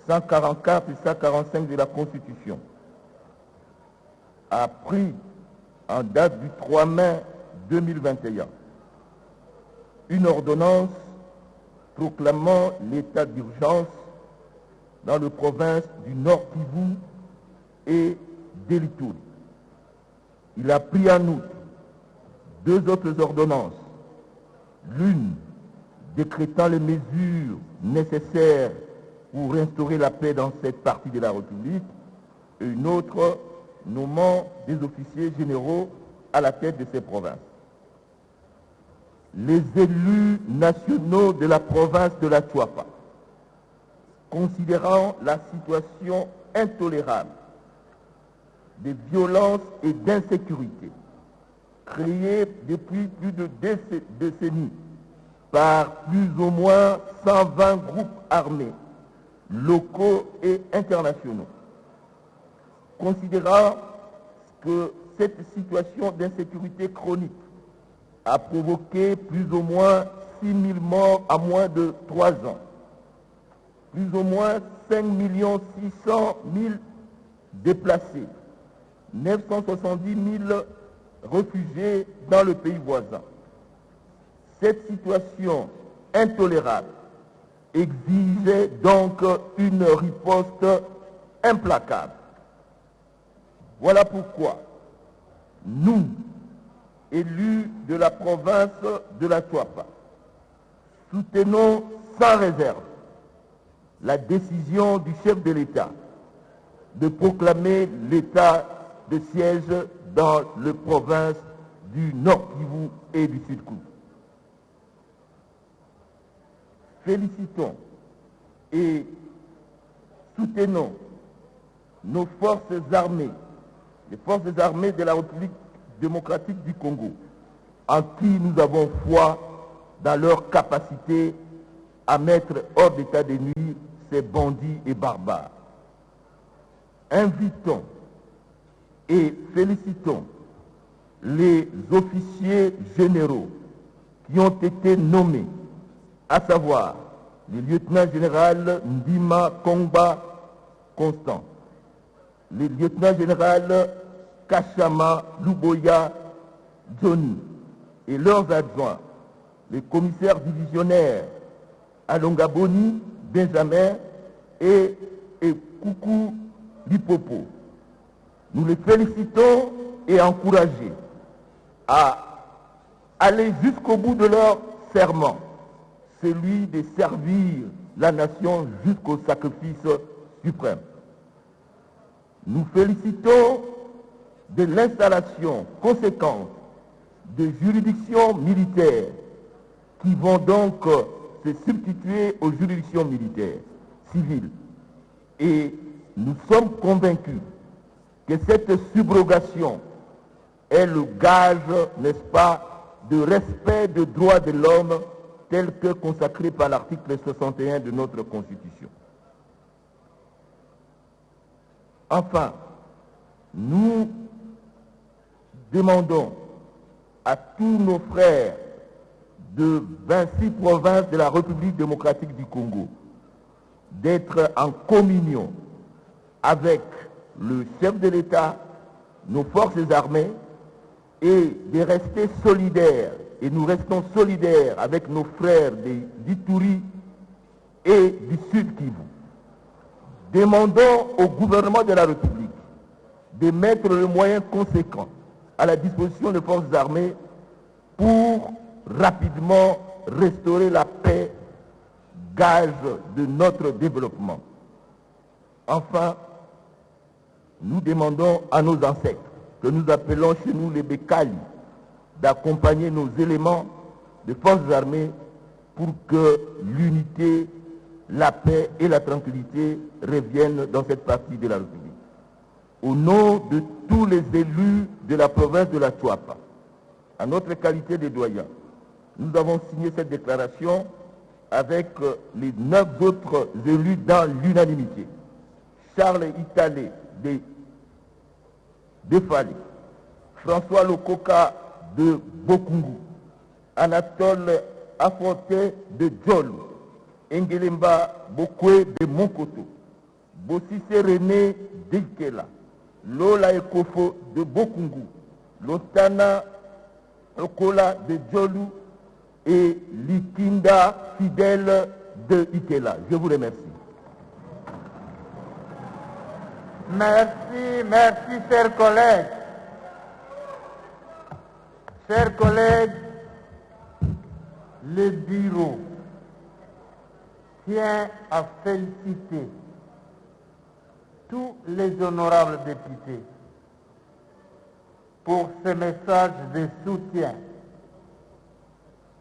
144 et 145 de la Constitution, a pris en date du 3 mai 2021 une ordonnance proclamant l'état d'urgence dans les provinces du Nord Kivu et de l'Ituri. Il a pris en outre deux autres ordonnances, l'une décrétant les mesures nécessaires pour restaurer la paix dans cette partie de la République, et une autre nommant des officiers généraux à la tête de ces provinces. Les élus nationaux de la province de la Tchoapa, considérant la situation intolérable de violence et d'insécurité créée depuis plus de décennies par plus ou moins 120 groupes armés locaux et internationaux. Considérant que cette situation d'insécurité chronique a provoqué plus ou moins 6 000 morts en moins de 3 ans, plus ou moins 5 600 000 déplacés, 970 000 réfugiés dans le pays voisin. Cette situation intolérable exigeait donc une riposte implacable. Voilà pourquoi nous, élus de la province de la Chuapa, soutenons sans réserve la décision du chef de l'État de proclamer l'état de siège dans les provinces du Nord Kivu et du Sud Kivu. Félicitons et soutenons nos forces armées, les forces armées de la République démocratique du Congo, en qui nous avons foi dans leur capacité à mettre hors d'état de nuire ces bandits et barbares. Invitons et félicitons les officiers généraux qui ont été nommés, à savoir le lieutenant-général Ndima Kongba Constant, le lieutenant-général Kachama Luboya Johnny et leurs adjoints, les commissaires divisionnaires Alongaboni Benjamin et Koukou Lipopo. Nous les félicitons et encourageons à aller jusqu'au bout de leur serment, celui de servir la nation jusqu'au sacrifice suprême. Nous félicitons de l'installation conséquente de juridictions militaires qui vont donc se substituer aux juridictions militaires civiles. Et nous sommes convaincus que cette subrogation est le gage, n'est-ce pas, de respect des droits de l'homme tel que consacré par l'article 61 de notre Constitution. Enfin, nous demandons à tous nos frères de 26 provinces de la République démocratique du Congo d'être en communion avec le chef de l'État, nos forces armées, et de rester solidaires. Et nous restons solidaires avec nos frères d'Ituri et du Sud Kivu. Demandons au gouvernement de la République de mettre les moyens conséquents à la disposition des forces armées pour rapidement restaurer la paix, gage de notre développement. Enfin, nous demandons à nos ancêtres, que nous appelons chez nous les Bekali, d'accompagner nos éléments de forces armées pour que l'unité, la paix et la tranquillité reviennent dans cette partie de la République. Au nom de tous les élus de la province de la Chuapa, à notre qualité de doyens, nous avons signé cette déclaration avec les 9 autres élus dans l'unanimité. Charles Italé de Fali, François Lokoka de Bokungu, Anatole Afonte de Djolu, Engelemba Bokwe de Monkoto, Bossissé René d'Ikela, Lola Ekofo de Bokungu, Lotana Okola de Djolu et Likinda Fidèle de Ikela. Je vous remercie. Merci, chers collègues. Chers collègues, le bureau tient à féliciter tous les honorables députés pour ce message de soutien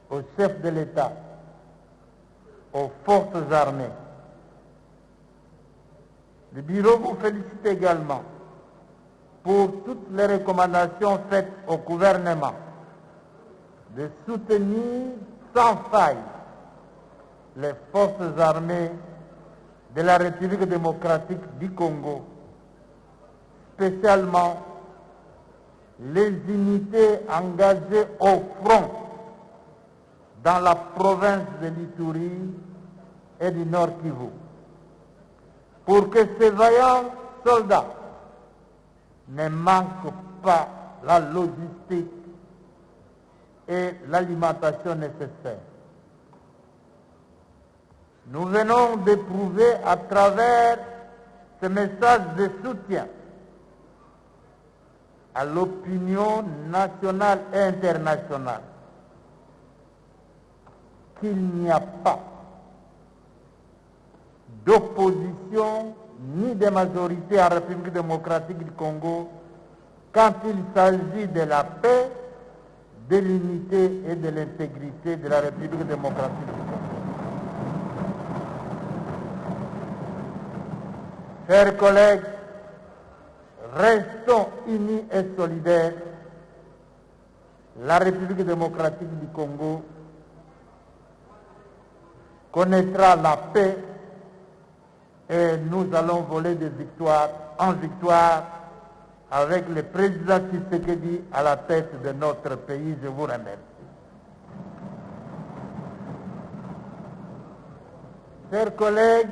au chef de l'État, aux forces armées. Le bureau vous félicite également pour toutes les recommandations faites au gouvernement de soutenir sans faille les forces armées de la République démocratique du Congo, spécialement les unités engagées au front dans la province de l'Ituri et du Nord Kivu, pour que ces vaillants soldats ne manquent pas la logistique et l'alimentation nécessaire. Nous venons d'éprouver à travers ce message de soutien à l'opinion nationale et internationale qu'il n'y a pas d'opposition ni de majorité en République démocratique du Congo quand il s'agit de la paix, de l'unité et de l'intégrité de la République démocratique du Congo. Chers collègues, restons unis et solidaires. La République démocratique du Congo connaîtra la paix et nous allons voler de victoire en victoire avec le président Tshisekedi à la tête de notre pays. Je vous remercie. Chers collègues,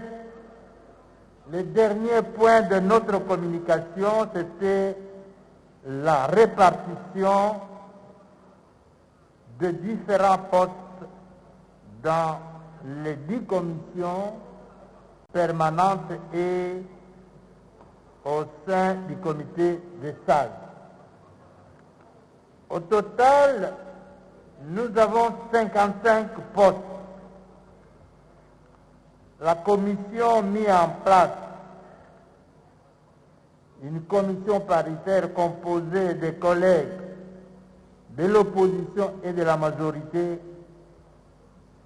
le dernier point de notre communication, c'était la répartition de différents postes dans les 10 commissions permanentes et au sein du comité des sages. Au total, nous avons 55 postes. La commission a mis en place une commission paritaire composée des collègues de l'opposition et de la majorité.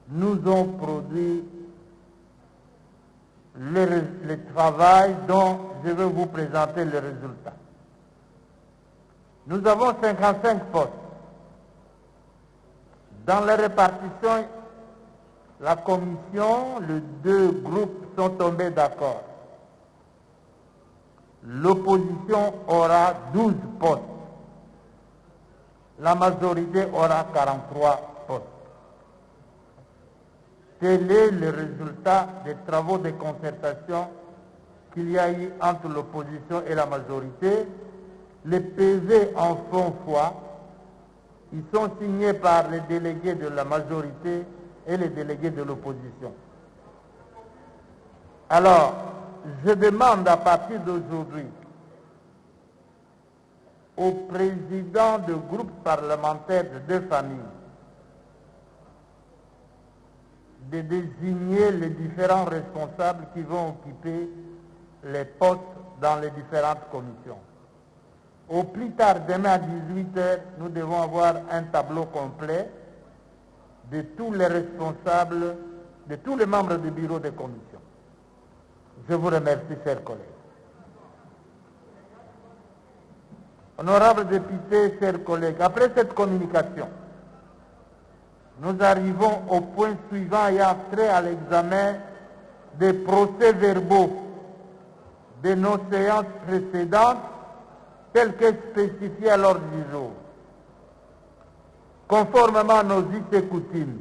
Nous ont produit le travail dont je vais vous présenter le résultat. Nous avons 55 postes. Dans la répartition, la commission, les deux groupes sont tombés d'accord. L'opposition aura 12 postes. La majorité aura 43 postes. Tel est le résultat des travaux de concertation qu'il y a eu entre l'opposition et la majorité. Les PV en font foi. Ils sont signés par les délégués de la majorité et les délégués de l'opposition. Alors, je demande à partir d'aujourd'hui au président du groupe parlementaire de deux familles de désigner les différents responsables qui vont occuper les postes dans les différentes commissions. Au plus tard, demain à 18h, nous devons avoir un tableau complet de tous les responsables, de tous les membres du bureau de commission. Je vous remercie, chers collègues. Honorables députés, chers collègues, après cette communication, nous arrivons au point suivant et après à l'examen des procès-verbaux de nos séances précédentes telles que spécifiées à l'ordre du jour. Conformément à nos us et coutumes,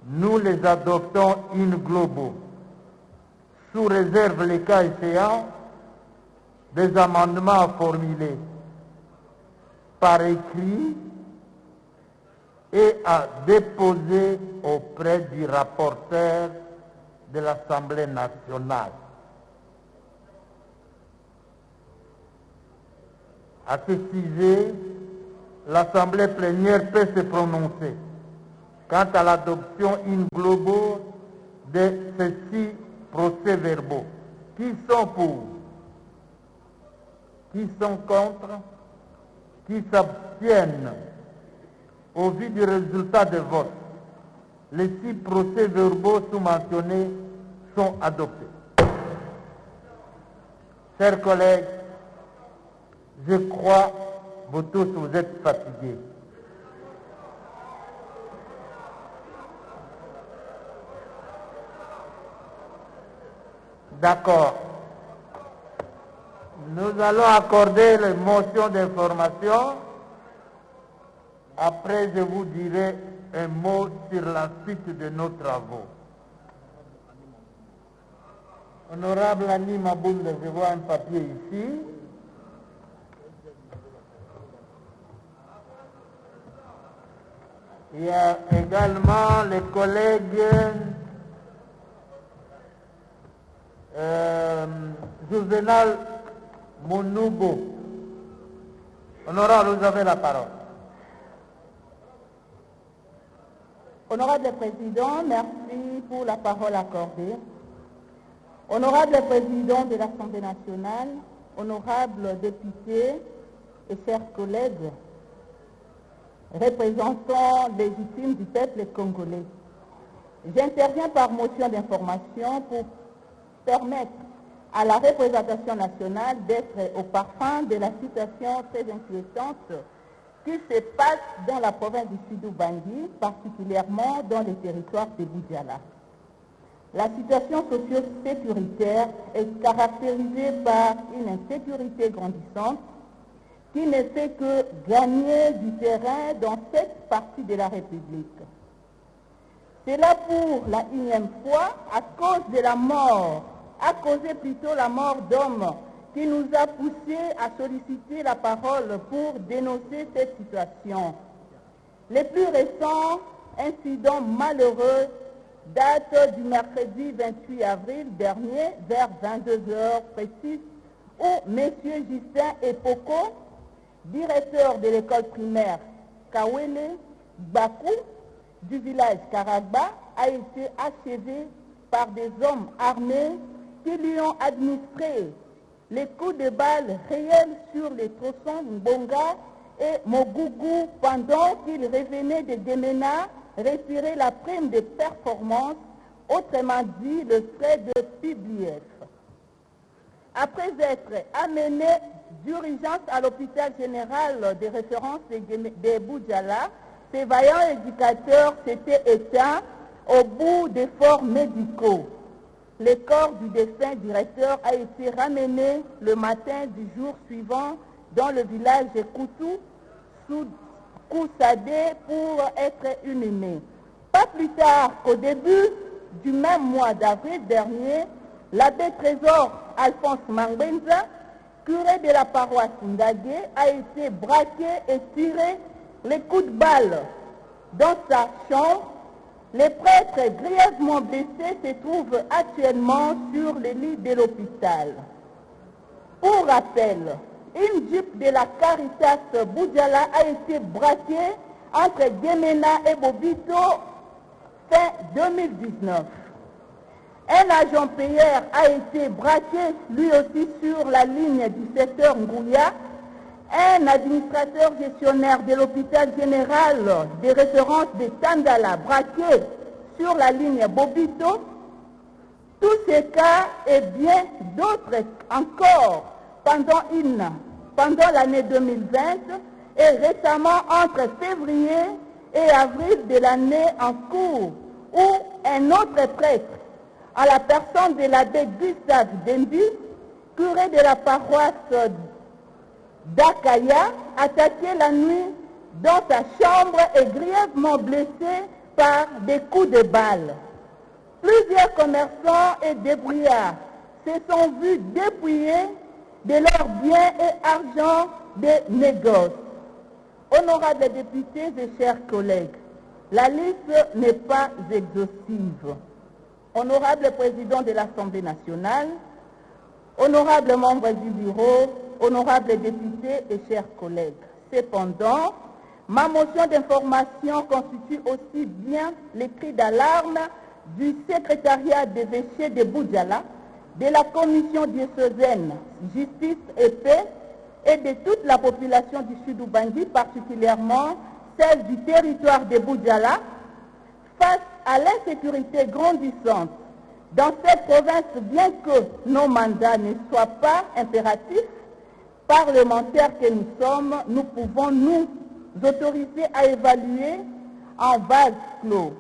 nous les adoptons in globo, sous réserve les cas échéants des amendements à formuler par écrit et à déposer auprès du rapporteur de l'Assemblée nationale. À ce sujet, l'Assemblée plénière peut se prononcer quant à l'adoption in globo de ces 6 procès-verbaux. Qui sont pour? Qui sont contre? Qui s'abstiennent? Au vu du résultat de vote, les 6 procès-verbaux sous-mentionnés sont adoptés. Chers collègues, je crois, vous tous, vous êtes fatigués. D'accord. Nous allons accorder les motions d'information. Après, je vous dirai un mot sur la suite de nos travaux. Honorable Annie Maboule, je vois un papier ici. Il y a également les collègues Juvenal Mounoubo. Honorable, vous avez la parole. Honorable Président, merci pour la parole accordée. Honorable Président de l'Assemblée nationale, honorables députés et chers collègues, représentants légitimes du peuple congolais, j'interviens par motion d'information pour permettre à la représentation nationale d'être au parfum de la situation très inquiétante qui se passe dans la province du Sud-Ubangi, particulièrement dans les territoires de Boudjala. La situation socio-sécuritaire est caractérisée par une insécurité grandissante qui ne fait que gagner du terrain dans cette partie de la République. C'est là pour la énième fois, à causé la mort d'hommes qui nous a poussé à solliciter la parole pour dénoncer cette situation. Les plus récents incidents malheureux datent du mercredi 28 avril dernier, vers 22h précises, où M. Justin Epoko, directeur de l'école primaire Kawele Bakou du village Karagba, a été achevé par des hommes armés qui lui ont administré les coups de balles réels sur les tronçons Mbonga et Mogougou pendant qu'il revenait de Gemena retirer la prime de performance, autrement dit le frais de PBF. Après être amené d'urgence à l'hôpital général de référence de Boudjala, ces vaillants éducateurs s'étaient éteints au bout d'efforts médicaux. Le corps du défunt directeur a été ramené le matin du jour suivant dans le village de Koutou, sous Koussadé, pour être inhumé. Pas plus tard qu'au début du même mois d'avril dernier, l'abbé Trésor Alphonse Mangbenza, curé de la paroisse Ndagé, a été braqué et tiré les coups de balle dans sa chambre. Les prêtres grièvement blessés se trouvent actuellement sur le lit de l'hôpital. Pour rappel, une jeep de la Caritas Boudjala a été braquée entre Gemena et Bobito fin 2019. Un agent payeur a été braqué lui aussi sur la ligne du secteur Ngouya. Un administrateur gestionnaire de l'hôpital général de référence de Tandala braqué sur la ligne Bobito. Tous ces cas et bien d'autres encore pendant l'année 2020 et récemment entre février et avril de l'année en cours, où un autre prêtre, à la personne de l'abbé Gustave Dembi, curé de la paroisse d'Akaya, attaqué la nuit dans sa chambre et grièvement blessé par des coups de balle. Plusieurs commerçants et débrouillards se sont vus dépouillés de leurs biens et argent des négoces. Honorables députés et chers collègues, la liste n'est pas exhaustive. Honorable président de l'Assemblée nationale, honorables membres du bureau, honorables députés et chers collègues, cependant, ma motion d'information constitue aussi bien les cris d'alarme du secrétariat des évêchés de Boudjala, de la commission diocésaine Justice et Paix et de toute la population du Sud-Ubangi, particulièrement celle du territoire de Boudjala, face à l'insécurité grandissante dans cette province, bien que nos mandats ne soient pas impératifs, parlementaires que nous sommes, nous pouvons nous autoriser à évaluer en vase clos.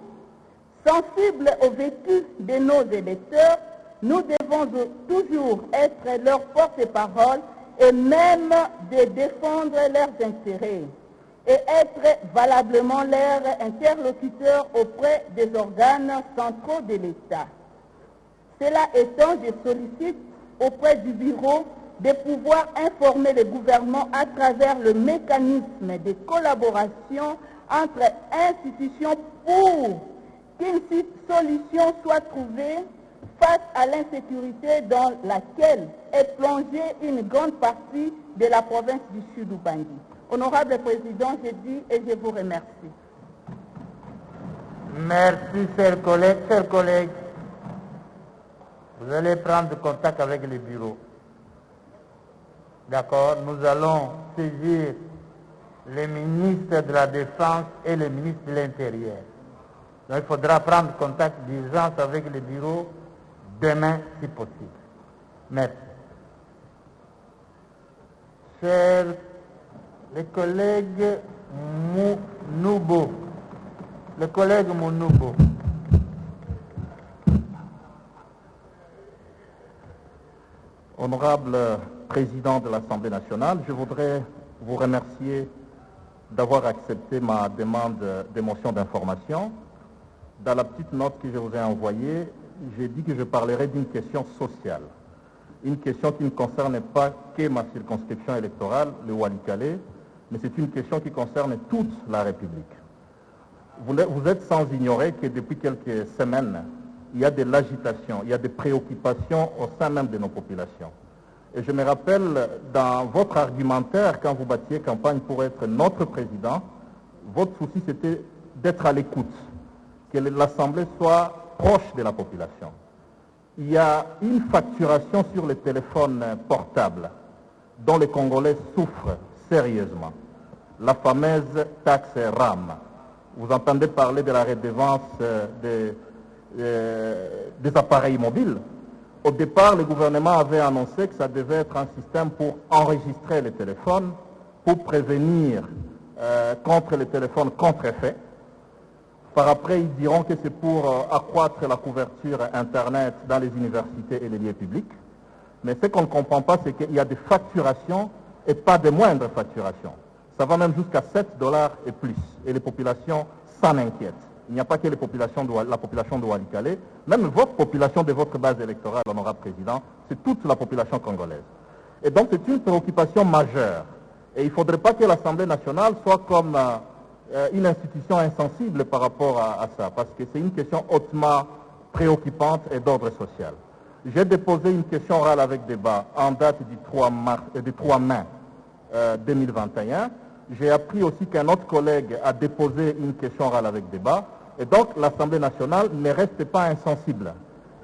Sensibles au vécu de nos électeurs, Nous devons toujours être leur porte-parole et même de défendre leurs intérêts et être valablement leur interlocuteur auprès des organes centraux de l'État. Cela étant, je sollicite auprès du bureau de pouvoir informer le gouvernement à travers le mécanisme de collaboration entre institutions pour qu'une solution soit trouvée face à l'insécurité dans laquelle est plongée une grande partie de la province du Sud-Ubangi. Honorable Président, je dis et je vous remercie. Merci, chers collègues. Chers collègues, vous allez prendre contact avec le bureau. D'accord? Nous allons saisir le ministre de la Défense et le ministre de l'Intérieur. Donc il faudra prendre contact d'urgence avec le bureau demain si possible. Merci. Chers les collègues Mounoubo, le collègue Mounoubo. Honorable Président de l'Assemblée nationale, je voudrais vous remercier d'avoir accepté ma demande de motion d'information. Dans la petite note que je vous ai envoyée, j'ai dit que je parlerai d'une question sociale, une question qui ne concerne pas que ma circonscription électorale, le Walikale, mais c'est une question qui concerne toute la République. Vous êtes sans ignorer que depuis quelques semaines, il y a de l'agitation, il y a des préoccupations au sein même de nos populations. Et je me rappelle, dans votre argumentaire, quand vous battiez campagne pour être notre président, votre souci c'était d'être à l'écoute, que l'Assemblée soit proche de la population. Il y a une facturation sur les téléphones portables dont les Congolais souffrent sérieusement, la fameuse taxe RAM. Vous entendez parler de la redevance des appareils mobiles. Au départ, le gouvernement avait annoncé que ça devait être un système pour enregistrer les téléphones, pour prévenir contre les téléphones contre-effets. Par après, ils diront que c'est pour accroître la couverture Internet dans les universités et les lieux publics. Mais ce qu'on ne comprend pas, c'est qu'il y a des facturations et pas de moindres facturations. Ça va même jusqu'à $7 et plus. Et les populations s'en inquiètent. Il n'y a pas que la population de Walikale, même votre population de votre base électorale, honorable président, c'est toute la population congolaise. Et donc c'est une préoccupation majeure. Et il ne faudrait pas que l'Assemblée nationale soit comme une institution insensible par rapport à ça, parce que c'est une question hautement préoccupante et d'ordre social. J'ai déposé une question orale avec débat en date du 3 mai 2021. J'ai appris aussi qu'un autre collègue a déposé une question orale avec débat. Et donc, l'Assemblée nationale ne reste pas insensible.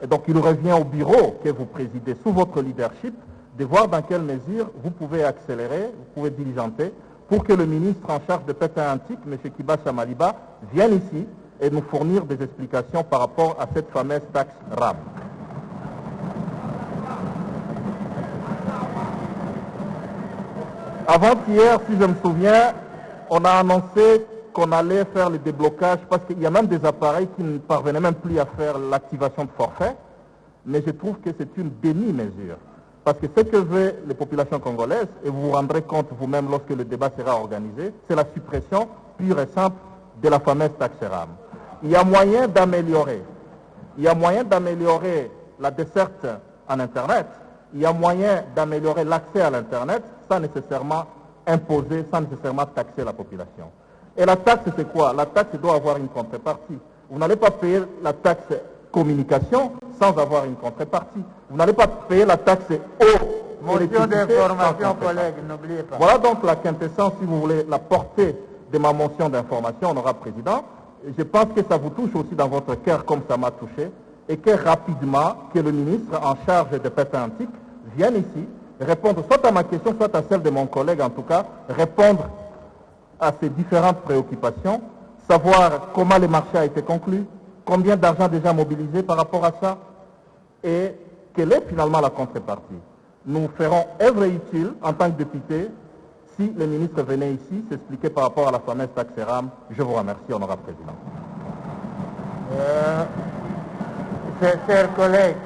Et donc, il revient au bureau que vous présidez sous votre leadership de voir dans quelle mesure vous pouvez accélérer, vous pouvez diligenter pour que le ministre en charge de Pétain Antique, M. Kibasa Maliba, vienne ici et nous fournir des explications par rapport à cette fameuse taxe RAM. Avant-hier, si je me souviens, on a annoncé qu'on allait faire le déblocage parce qu'il y a même des appareils qui ne parvenaient même plus à faire l'activation de forfait. Mais je trouve que c'est une demi-mesure. Parce que ce que veulent les populations congolaises, et vous vous rendrez compte vous-même lorsque le débat sera organisé, c'est la suppression pure et simple de la fameuse taxe RAM. Il y a moyen d'améliorer. Il y a moyen d'améliorer la desserte en Internet. Il y a moyen d'améliorer l'accès à l'Internet sans nécessairement imposer, sans nécessairement taxer la population. Et la taxe, c'est quoi? La taxe doit avoir une contrepartie. Vous n'allez pas payer la taxe communication sans avoir une contrepartie. Vous n'allez pas payer la taxe eau. Motion d'information, collègue, n'oubliez pas. Voilà donc la quintessence, si vous voulez, la portée de ma motion d'information, honorable président. Et je pense que ça vous touche aussi dans votre cœur comme ça m'a touché. Et que rapidement, que le ministre en charge de Pétain Antique vienne ici, répondre soit à ma question, soit à celle de mon collègue en tout cas, répondre à ces différentes préoccupations, savoir comment le marché a été conclu, combien d'argent déjà mobilisé par rapport à ça, et quelle est finalement la contrepartie. Nous ferons œuvre utile en tant que député si le ministre venait ici s'expliquer par rapport à la fameuse taxe RAM. Je vous remercie, honorable président. Chers collègues,